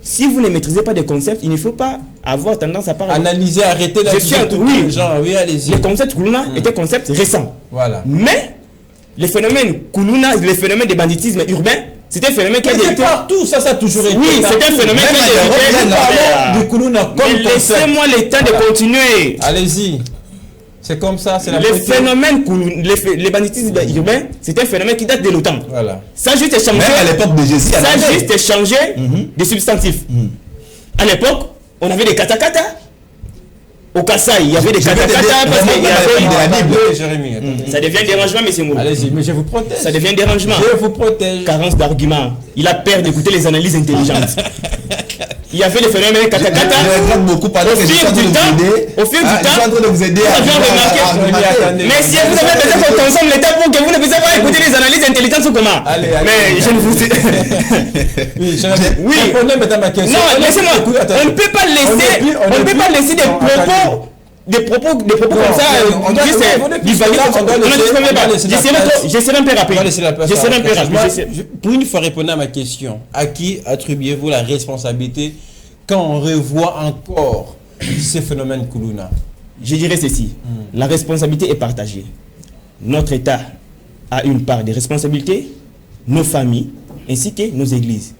Si vous ne maîtrisez pas des concepts, il ne faut pas avoir tendance à parler. Analyser, arrêter d'analyser tout. Oui, allez-y. Le concept Kuluna est un concept récent. Voilà. Mais le phénomène Kuluna, le phénomène de banditisme urbain, c'est un phénomène qui a été partout. Ça a toujours été. Oui, c'est un phénomène qui a été. Du Kuluna comme laissez-moi le temps de continuer. Allez-y. C'est comme ça, c'est la phénomène, le banditisme urbain, c'est un phénomène qui date de l'OTAN. Voilà. Ça juste changer. Même à l'époque de Jésus. Ça juste changer de substantifs. À l'époque, on avait des katakata. Au Kassai, il y avait des katakata parce qu'il y avait de la Bible. Jérémy, ça devient dérangement, monsieur Moulou. Allez-y, mais je vous protège. Ça devient dérangement. Je vous protège. Carence d'arguments. Il a peur d'écouter les analyses intelligentes. Il y avait le phénomène katakata. Je regrette beaucoup pendant que je suis en train de vous aider. Au fil du temps, je suis en train de vous aider mais si vous avez besoin qu'on consomme l'État pour que vous ne puissiez pas écouter les analyses intelligentes, c'est comment? Mais je ne vous dis. Oui. Le problème est dans ma question. Non, laissez-moi. On ne peut pas laisser des propos comme ça. Je serai un peu rapide. Pour une fois répondre à ma question, à qui attribuez-vous la responsabilité quand on revoit encore ces phénomènes Kuluna? Je dirais ceci. La responsabilité est partagée. Notre État a une part de responsabilité, nos familles, ainsi que nos églises.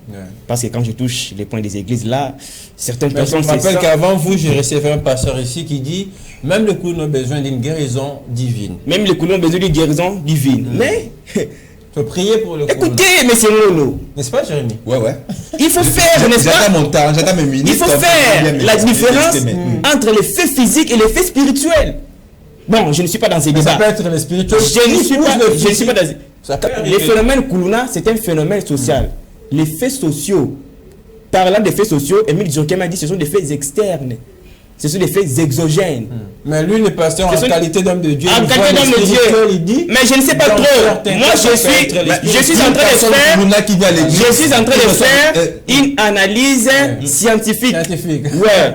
Parce que quand je touche les points des églises, là, certaines personnes... Je me rappelle qu'avant vous, j'ai reçu un pasteur ici qui dit même le Kuluna a besoin d'une guérison divine. Même le Kuluna a besoin d'une guérison divine. Mais... Il faut prier pour le Kuluna. Écoutez, monsieur Molo. N'est-ce pas, Jérémy? Ouais. Il faut faire, n'est-ce pas? J'attends mon temps, j'attends mes minutes. Il faut faire la différence entre les faits physiques et les faits spirituels. Bon, je ne suis pas dans ces débats. Ça peut être le spirituel. Je ne suis pas dans les phénomènes Kuluna, c'est un phénomène social. Les faits sociaux, parlant des faits sociaux, Émile Durkheim a dit que ce sont des faits externes. Ce sont des faits exogènes. Mais lui, le pasteur, en qualité d'homme de Dieu, en qualité d'homme de Dieu, il dit, mais je ne sais pas trop. Moi, je suis en train de faire une analyse scientifique. Ouais.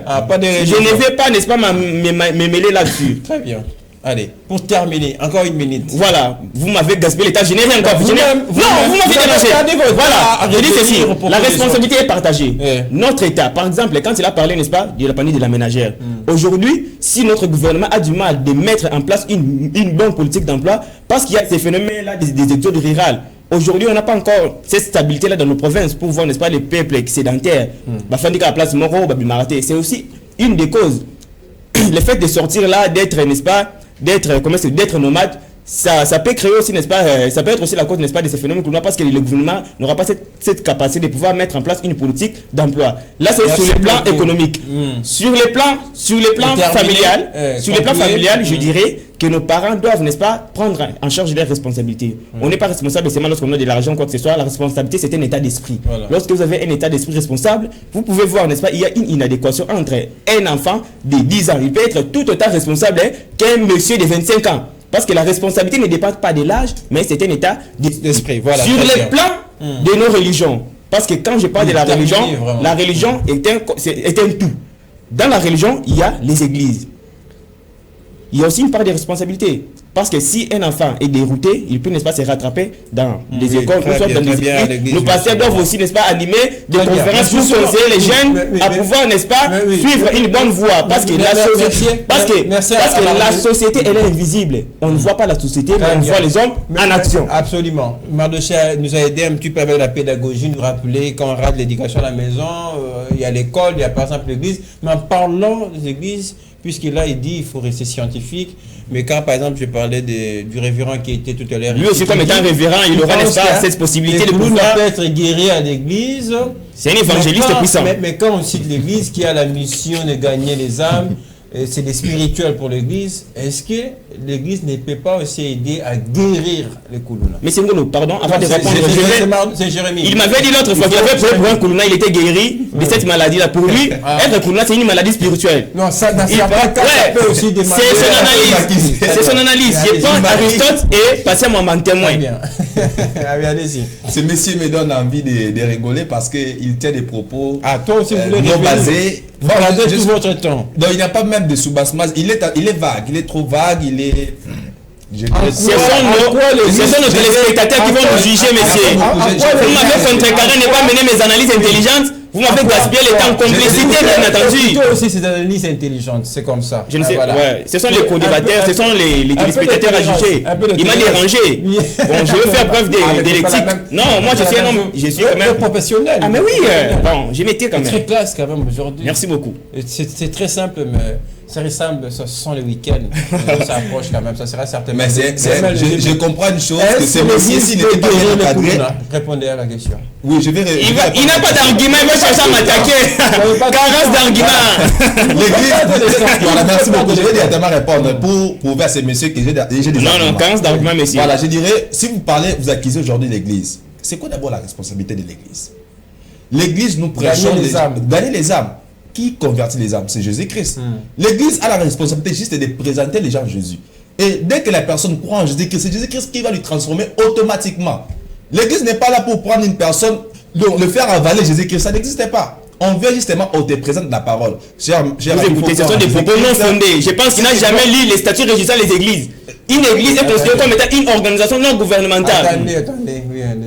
Je ne vais pas, n'est-ce pas, me mêler là-dessus. Très bien. Allez, pour terminer, encore une minute. Voilà, vous m'avez gaspillé l'état, je n'ai rien encore. Non, vous m'avez dérangé. Voilà, je dis ceci, la responsabilité est partagée. Notre État, par exemple, quand il a parlé, n'est-ce pas, de la pandémie de la ménagère, aujourd'hui, si notre gouvernement a du mal de mettre en place une bonne politique d'emploi, parce qu'il y a ces phénomènes-là des exodes rurales, aujourd'hui, on n'a pas encore cette stabilité-là dans nos provinces pour voir, n'est-ce pas, les peuples sédentaires. C'est aussi une des causes. Le fait de sortir là, d'être, n'est-ce pas, d'être nomade, ça peut créer aussi, n'est-ce pas, ça peut être aussi la cause, n'est-ce pas, de ces phénomènes parce que le gouvernement n'aura pas cette capacité de pouvoir mettre en place une politique d'emploi. Là, c'est sur le plan économique. Sur le plan familial, je dirais que nos parents doivent, n'est-ce pas, prendre en charge leurs responsabilités. On n'est pas responsable seulement lorsqu'on a de l'argent, quoi que ce soit. La responsabilité, c'est un état d'esprit. Voilà. Lorsque vous avez un état d'esprit responsable, vous pouvez voir, n'est-ce pas, il y a une inadéquation entre un enfant de 10 ans. Il peut être tout autant responsable qu'un monsieur de 25 ans. Parce que la responsabilité ne dépend pas de l'âge, mais c'est un état d'esprit. Voilà, sur le plan de nos religions. Parce que quand je parle de la religion est un tout. Dans la religion, il y a les églises. Il y a aussi une part de responsabilité. Parce que si un enfant est dérouté, il peut, n'est-ce pas, se rattraper dans les écoles, nos pasteurs doivent aussi, n'est-ce pas, animer des conférences pour conseiller les jeunes à pouvoir, n'est-ce pas, suivre une bonne voie. Parce que la société, elle est invisible. On ne voit pas la société, mais on voit les hommes en action. Absolument. Mardoché nous a aidé un petit peu avec la pédagogie, nous rappeler quand on rate l'éducation à la maison, il y a l'école, il y a par exemple l'église. Mais en parlant des églises, puisqu'il là, il dit qu'il faut rester scientifique. Mais quand, par exemple, je parlais du révérend qui était tout à l'heure... Lui aussi, comme étant révérend, il aura, n'est-ce pas, cette possibilité de pouvoir... peut être guéri à l'église. C'est un évangéliste puissant. Mais quand on cite l'église qui a la mission de gagner les âmes, c'est des spirituels pour l'église, est-ce que l'église ne peut pas aussi aider à guérir les Koulouna? Mais c'est Ngolo, pardon, avant de répondre, c'est Jérémy. Il m'avait dit l'autre fois qu'il avait pris pour un Koulouna, il était guéri de cette maladie-là. Pour lui, être Koulouna, c'est une maladie spirituelle. Non, ça peut aussi demander. C'est son analyse. Je prends Aristote et passez moi en témoin. Allez-y. Ce monsieur me donne envie de rigoler parce qu'il tient des propos toi aussi, vous voulez non basés. Voilà, tout votre temps. Donc il n'y a pas même de sous-bassement. Il est vague, il est trop vague, il est... Ce sont nos téléspectateurs qui vont nous juger, messieurs. Vous m'avez contrecarré, ne pas mener mes analyses intelligentes. Vous m'avez gaspillé le temps, complicité, bien entendu. Toi aussi, c'est des analyses intelligentes, c'est comme ça. Je ne sais pas. Ce sont les co-débatteurs, ce sont les téléspectateurs à juger. Il m'a dérangé. Bon, je veux faire preuve d'électrique. Non, moi, je suis un homme, je suis quand même professionnel. Ah, mais oui, bon, je m'étais quand même. C'est très classe quand même aujourd'hui. Merci beaucoup. C'est très simple, mais. Ça ressemble, ce sont les week-ends. Ça approche quand même, ça sera certainement. Mais je comprends une chose, que c'est monsieur s'il n'était pas bien encadré. Répondez à la question. Oui, je vais il n'a pas d'argument, il va chercher à m'attaquer. Carence d'argument. L'église. Voilà, merci beaucoup. Je vais directement répondre pour prouver à ces messieurs que j'ai des arguments. Non, carence d'argument, messieurs. Voilà, je dirais, si vous parlez, vous accusez aujourd'hui l'église. C'est quoi d'abord la responsabilité de l'église? L'église, nous prêchons gagner les âmes. Qui convertit les âmes? C'est Jésus-Christ. L'église a la responsabilité juste de présenter les gens à Jésus. Et dès que la personne croit en Jésus-Christ, c'est Jésus-Christ qui va lui transformer automatiquement. L'église n'est pas là pour prendre une personne, le faire avaler Jésus-Christ. Ça n'existe pas. On vient justement, on te présente la parole. Vous écoutez, ce sont des propos non fondés. Je pense qu'il n'a jamais lu les statuts régissant les églises. Une église est considérée comme étant une organisation non gouvernementale. Attendez.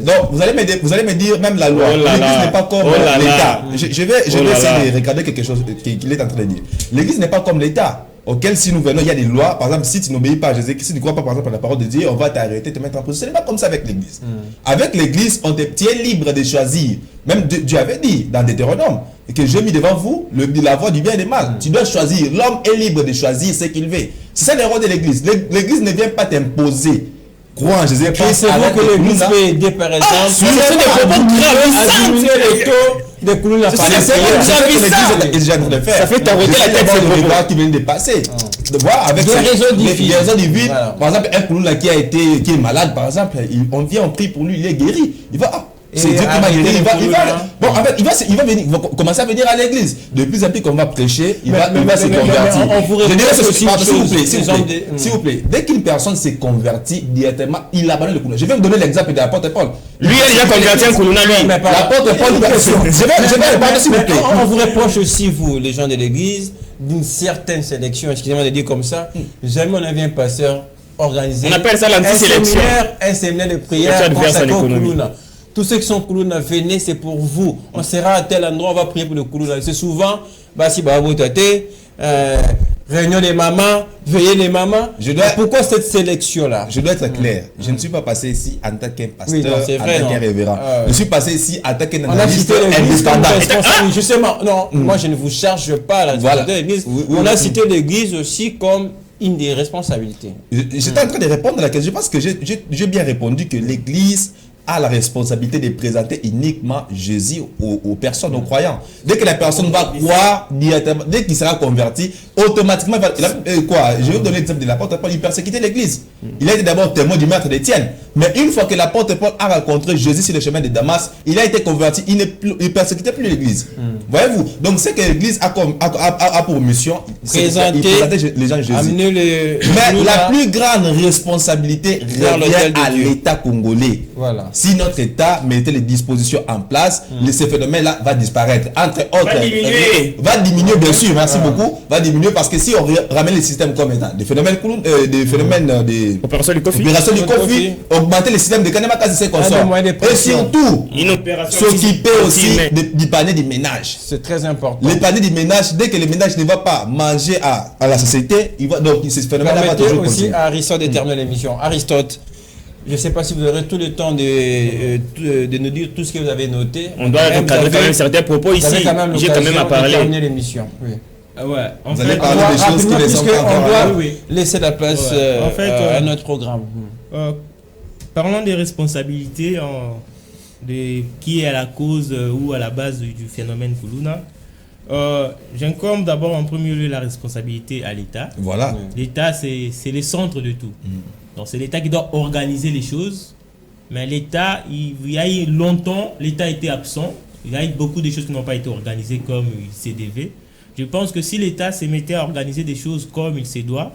Donc, vous allez me dire même la loi. L'église n'est pas comme l'État. Je vais essayer de regarder quelque chose qu'il est en train de dire. L'église n'est pas comme l'État. Auquel si nous venons, il y a des lois. Par exemple, si tu n'obéis pas à Jésus, si tu ne crois pas par exemple à la parole de Dieu, on va t'arrêter, te mettre en prison. Ce n'est pas comme ça avec l'église. Avec l'église, on te tient libre de choisir. Même Dieu avait dit dans Deutéronome que j'ai mis devant vous la voie du bien et du mal. Tu dois choisir. L'homme est libre de choisir ce qu'il veut. C'est ça le rôle de l'église. L'église ne vient pas t'imposer. Crois en Jésus. C'est vous que l'église peut aider par exemple. Ce sont des propos gravissants. Des Koulouna. Ça fait t'arrêter la tête de voir qui viennent de passer. De voir avec des raisons divines. Par exemple, un Koulouna qui est malade, par exemple, on vient, on prie pour lui, il est guéri. Il va c'est Dieu qui m'a guéri. Bon, en fait, il va venir, il va commencer à venir à l'église. De plus en plus qu'on va prêcher, il va se convertir. Je dirais s'il vous plaît, dès qu'une personne s'est convertie directement, il abandonne le Koulouna. Je vais vous donner l'exemple de l'apôtre Paul. Lui, il a déjà converti un Koulouna, lui. L'apôtre Paul, je vais répondre s'il vous plaît. On vous reproche aussi, vous, les gens de l'église, d'une certaine sélection, excusez-moi de dire comme ça. Jamais on avait un pasteur organisé. On appelle ça l'anti-sélection. Un séminaire de prière consacré au Koulouna. Tous ceux qui sont Koulouna, venez, c'est pour vous. On sera à tel endroit, on va prier pour le Koulouna. C'est souvent, si Babou Tate, réunion des mamans, veillez les mamans. Pourquoi cette sélection-là? Je dois être clair. Je ne suis pas passé ici en tant qu'un pasteur, en tant qu'un révérend. Je suis passé ici en tant qu'un analyste indépendant. Justement, non, moi je ne vous charge pas la de l'église. On a cité l'église aussi comme une des responsabilités. J'étais en train de répondre à la question. Je pense que j'ai bien répondu que l'Église a la responsabilité de présenter uniquement Jésus aux personnes, aux croyants. Dès que la personne va croire, dès qu'il sera converti, automatiquement, je vais vous donner l'exemple de l'apôtre Paul, il persécutait l'Église. Il a été d'abord témoin du maître d'Étienne. Mais une fois que l'apôtre Paul a rencontré Jésus sur le chemin de Damas, il a été converti, il ne persécutait plus l'Église. Voyez-vous? Donc c'est que l'Église a pour mission présenter les gens Jésus. Mais la plus grande responsabilité revient à l'État congolais. Voilà. Si notre État mettait les dispositions en place, ce phénomène-là va disparaître. Entre autres, va diminuer bien sûr, merci beaucoup, va diminuer parce que si on ramène les systèmes comme état, des phénomènes des opérations du conflit, augmenter les systèmes de Kanema c'est comme ça. Et surtout, s'occuper aussi du panier du ménage. C'est très important. Les paniers du ménage, dès que le ménage ne va pas manger à la société, il va, donc ce phénomène-là va toujours aussi continuer. à Aristote d'éternuer l'émission. Aristote, je ne sais pas si vous aurez tout le temps de nous dire tout ce que vous avez noté. On doit recadrer quand même certains propos ici. J'ai quand même à parler. L'émission. Oui. Ouais, en Vous fait, allez parler des choses qui ne sont pas on encore doit laisser la place en fait, à notre programme. Parlons des responsabilités de qui est à la cause ou à la base du phénomène Kuluna. J'incombe d'abord en premier lieu la responsabilité à l'État. Voilà. L'État, c'est le centre de tout. Donc c'est l'État qui doit organiser les choses. Mais l'État, il y a eu longtemps, l'État était absent. Il y a eu beaucoup de choses qui n'ont pas été organisées comme il se devait. Je pense que si l'État se mettait à organiser des choses comme il se doit,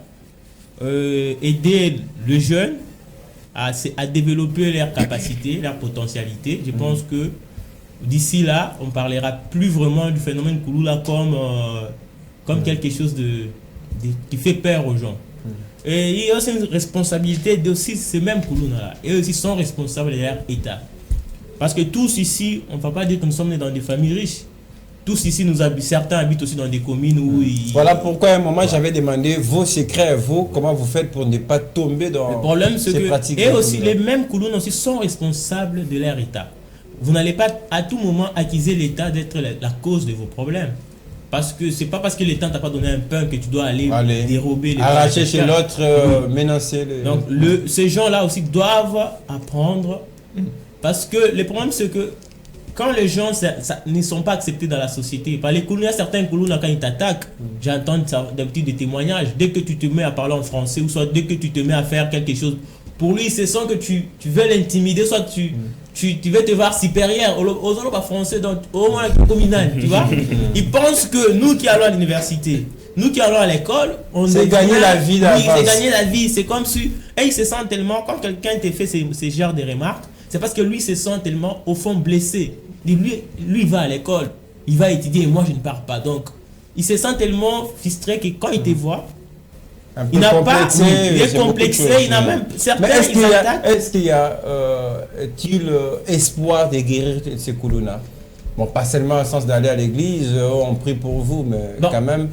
aider les jeunes à développer leurs capacités, leurs potentialités, je pense que d'ici là, on ne parlera plus vraiment du phénomène Kuluna comme quelque chose qui fait peur aux gens. Et il y a aussi une responsabilité de ces mêmes Kuluna-là. Et aussi sont responsables de leur État. Parce que tous ici, on ne va pas dire que nous sommes nés dans des familles riches. Tous ici, certains habitent aussi dans des communes où Voilà pourquoi à un moment j'avais demandé vos secrets, comment vous faites pour ne pas tomber dans le problème, c'est ces que pratiques. Et aussi les mêmes Kuluna aussi sont responsables de leur État. Vous n'allez pas à tout moment accuser l'État d'être la cause de vos problèmes. Parce que c'est pas parce que l'État t'a pas donné un pain que tu dois aller dérober les arracher chez l'autre, menacer les... Donc ces gens-là aussi doivent apprendre. Parce que le problème, c'est que quand les gens ne sont pas acceptés dans la société, par les Kuluna, certains Kuluna, quand ils t'attaquent, j'entends d'habitude des témoignages, dès que tu te mets à parler en français, ou soit dès que tu te mets à faire quelque chose, pour lui, c'est sans que tu veux l'intimider, soit tu veux te voir supérieur aux autres français, donc au moins communal, tu vois. Ils pensent que nous qui allons à l'université, nous qui allons à l'école, on c'est gagner la vie d'avance. Oui, c'est gagner la vie, c'est comme si... Et ils se sentent tellement, quand quelqu'un te fait ces genres de remarques, c'est parce que lui se sent tellement, au fond, blessé. Lui va à l'école, il va étudier et moi je ne pars pas. Donc, il se sent tellement frustré que quand il te voit, il n'a pas, il est complexé, il n'a même certains. Est-ce qu'il y a espoir de guérir ces Kuluna? Bon, pas seulement au sens d'aller à l'église, on prie pour vous, mais quand même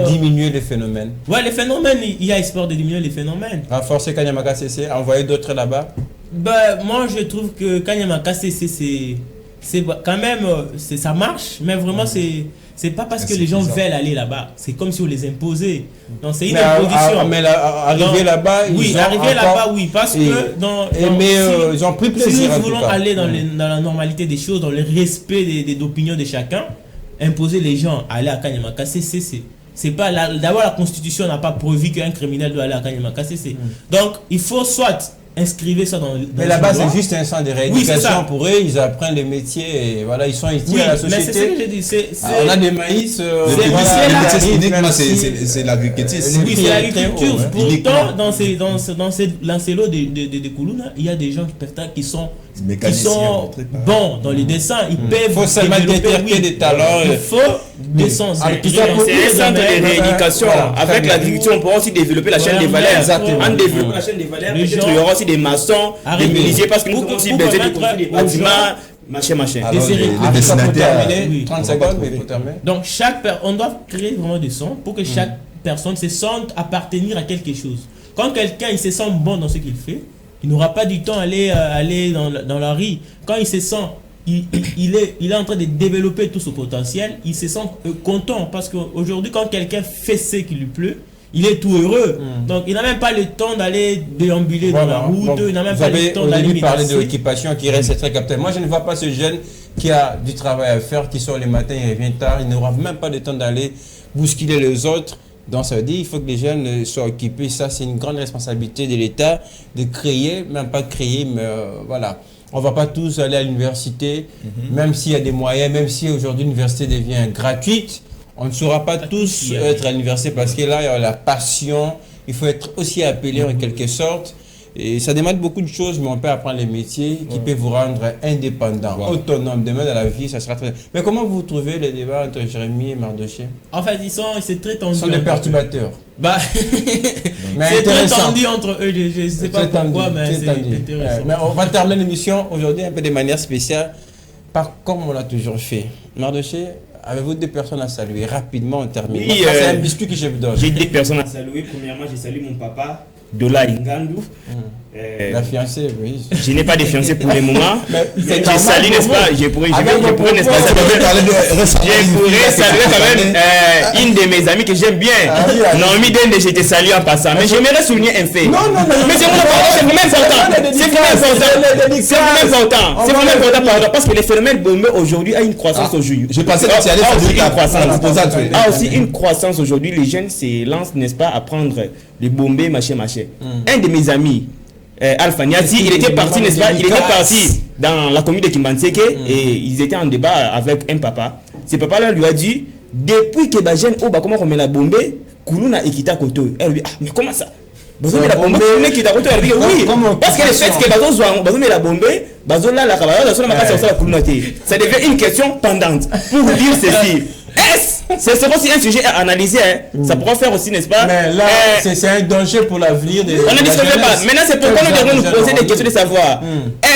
diminuer les phénomènes. Ouais, les phénomènes, il y a espoir de diminuer les phénomènes. Renforcer Kanyamaka CC, envoyer d'autres là-bas. Moi je trouve que Kanyamaka CC, c'est quand même, ça marche, mais vraiment c'est pas parce que les gens veulent aller là-bas, c'est comme si on les imposait. Donc c'est une imposition. Mais arriver là-bas, oui, arriver là-bas, oui, parce que ils ont pris plaisir. Si nous voulons aller dans la normalité des choses, dans le respect des opinions de chacun, imposer les gens à aller à Kanyamaka CC, c'est pas d'abord la constitution n'a pas prévu qu'un criminel doit aller à Kanyamaka CC. Donc il faut soit inscrivez ça dans mais là-bas c'est juste un centre de rééducation pour eux, ils apprennent les métiers et voilà, ils sont utiles à la société. Mais c'est ce que je dis, on a des maïs, c'est l'agriculture. Oui, c'est l'agriculture. Pourtant dans ces lots de Kuluna, il y a des gens qui sont bons dans les dessins, ils peuvent faut seulement détecter des talents. Il faut descendre. C'est un centre de rééducation. Avec l'agriculture, on pourra aussi développer la chaîne des valeurs. En développant la chaîne des valeurs, il y aura aussi des maçons, des menuisiers, parce que nous avons aussi besoin de construire des bâtiments, machin. Les dessinateurs. 30 secondes, mais pour terminer. Donc on doit créer vraiment des sons pour que chaque personne se sente appartenir à quelque chose. Quand quelqu'un il se sent bon dans ce qu'il fait, il n'aura pas du temps à aller dans la rue. Quand il se sent, il est en train de développer tout son potentiel, il se sent content parce qu'aujourd'hui, quand quelqu'un fait ce qui lui plaît, il est tout heureux. Donc il n'a même pas le temps d'aller déambuler dans la route, Donc, il n'a même vous pas le avez temps au d'aller début parlé de menacer. l'équipation qui reste très capteur. Moi, je ne vois pas ce jeune qui a du travail à faire, qui sort le matin, il revient tard, il n'aura même pas le temps d'aller bousculer les autres. Donc ça veut dire qu'il faut que les jeunes soient occupés. Ça, c'est une grande responsabilité de l'État de créer, même pas créer, mais voilà. On ne va pas tous aller à l'université, même s'il y a des moyens, même si aujourd'hui l'université devient gratuite, on ne saura pas tous être à l'université parce que là, il y a la passion, il faut être aussi appelé en quelque sorte. Et ça demande beaucoup de choses, mais on peut apprendre les métiers qui peuvent vous rendre indépendant, autonome. Demain dans la vie, ça sera très... Mais comment vous trouvez les débats entre Jérémy et Mardoché? En fait, c'est très tendu. Ce sont des perturbateurs. Bah, c'est très tendu entre eux, je ne sais pas pourquoi, mais c'est intéressant. Mais on va terminer l'émission aujourd'hui un peu de manière spéciale, pas comme on l'a toujours fait. Mardoché, avez-vous des personnes à saluer? Rapidement, on termine. Oui, c'est un biscuit que je vous donne. J'ai des personnes à saluer. Premièrement, je salue mon papa, Dola Ingandou. La fiancée, oui. Je n'ai pas de fiancée pour le moment. C'est Je normal salue, pour n'est-ce vous. pas? Je pourrais Avec vos n'est-ce pas? Je pourrais saluer quand même une de mes amies que j'aime bien. Naomi Dende, je te salue en passant. Mais j'aimerais souligner un fait. Non. Mais c'est vraiment important. C'est vraiment important. C'est vraiment important. Pardon. Parce que le phénomène Bombé aujourd'hui a une croissance aujourd'hui. Je pensais que tu allais faire une croissance. Ah, aussi une croissance aujourd'hui. Les jeunes se lancent, n'est-ce pas, à prendre les Bombé, machin. Un de mes amis, Alpha Niati, il était parti, n'est-ce pas? Il était parti dans la commune de Kimbanseke et ils étaient en débat avec un papa. Ce papa-là lui a dit, depuis que les jeunes, comment on met la Bombé, Koulouna et Kita Koto. Elle lui dit, mais comment ça? Oui, parce que le fait que Bazo met la Bombé, Bazo là, ça devient une question pendante pour dire ceci. C'est aussi un sujet à analyser, ça pourra faire aussi, n'est-ce pas? Mais là, c'est un danger pour l'avenir des... On ne discute pas. Maintenant, c'est pourquoi nous devons nous poser des questions de savoir,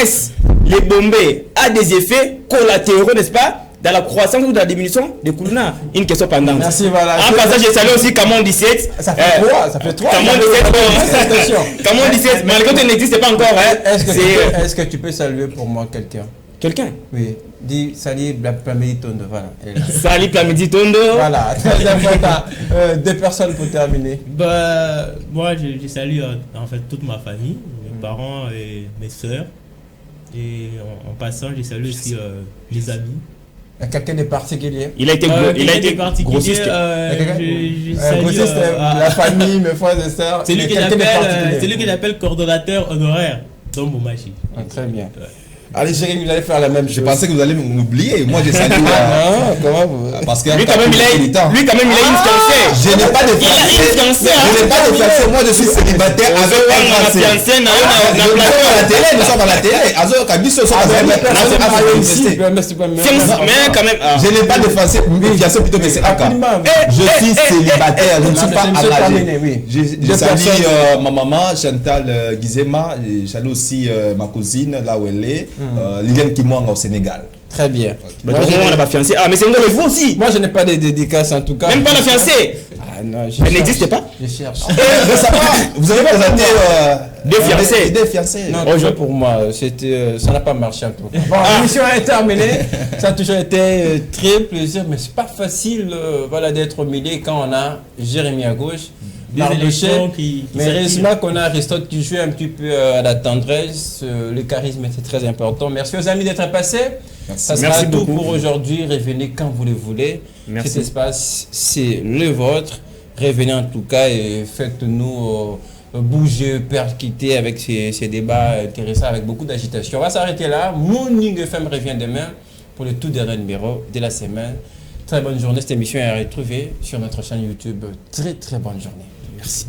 est-ce les Bombés a des effets collatéraux, n'est-ce pas, dans la croissance ou dans la diminution de Koulouna? Une question pendante. Merci, voilà. En passant, je salue aussi Camon 17. Ça fait 3. Camon 17, Camon 17, malgré que tu n'existes pas encore. Est-ce que tu peux saluer pour moi quelqu'un? Quelqu'un? Oui. Dis salut Plamedi Tondo. Voilà. Salut Plamedi Tondo. Voilà, très important. Deux personnes pour terminer. Bah, moi, je salue en fait toute ma famille, mes parents et mes soeurs. Et en passant, je salue aussi les amis. Quelqu'un de particulier? Il a été grossiste. Grossiste, la famille, mes frères et sœurs. C'est lui que j'appelle coordonnateur honoraire dans mon machi. Très bien. Allez, Jérémy, vous allez faire la même chose. Je pensais que vous allez m'oublier. Moi, j'ai salué. Comment vous... Parce que lui, quand même, il a une fiancée. Je n'ai pas de fiancée. Je n'ai pas de fiancée. Moi, je suis célibataire avec un fiancé. Nous sommes à la télé. Mais quand même. Je n'ai pas de fiancé plutôt que c'est Aka. Je suis célibataire. Je ne suis pas engagé. Je salue ma maman, Chantal Guizema. Je salue aussi ma cousine, là où elle est. Liliane Kimwanga au Sénégal. Très bien. Moi, on n'a pas fiancé. Ah, mais c'est vous aussi. Moi, je n'ai pas de dédicace en tout cas. Même pas la fiancée. Ah non, elle n'existe pas. Je cherche. Vous avez présenté deux fiancés. Des fiancés. Non, pour moi, ça n'a pas marché en tout cas. Bon, l'émission est terminée. Ça a toujours été très plaisir, mais c'est pas facile voilà, d'être au milieu quand on a Jérémy à gauche. Mais heureusement qu'on a Aristote qui joue un petit peu à la tendresse, le charisme était très important. Merci aux amis d'être passés. Ça sera tout pour aujourd'hui. Revenez quand vous le voulez. Merci. Cet espace, c'est le vôtre. Revenez en tout cas et faites-nous bouger, percuter avec ces débats intéressants, avec beaucoup d'agitation. On va s'arrêter là. Morning FM revient demain pour le tout dernier numéro de la semaine. Très bonne journée. Cette émission est à retrouver sur notre chaîne YouTube. Très très bonne journée. Merci.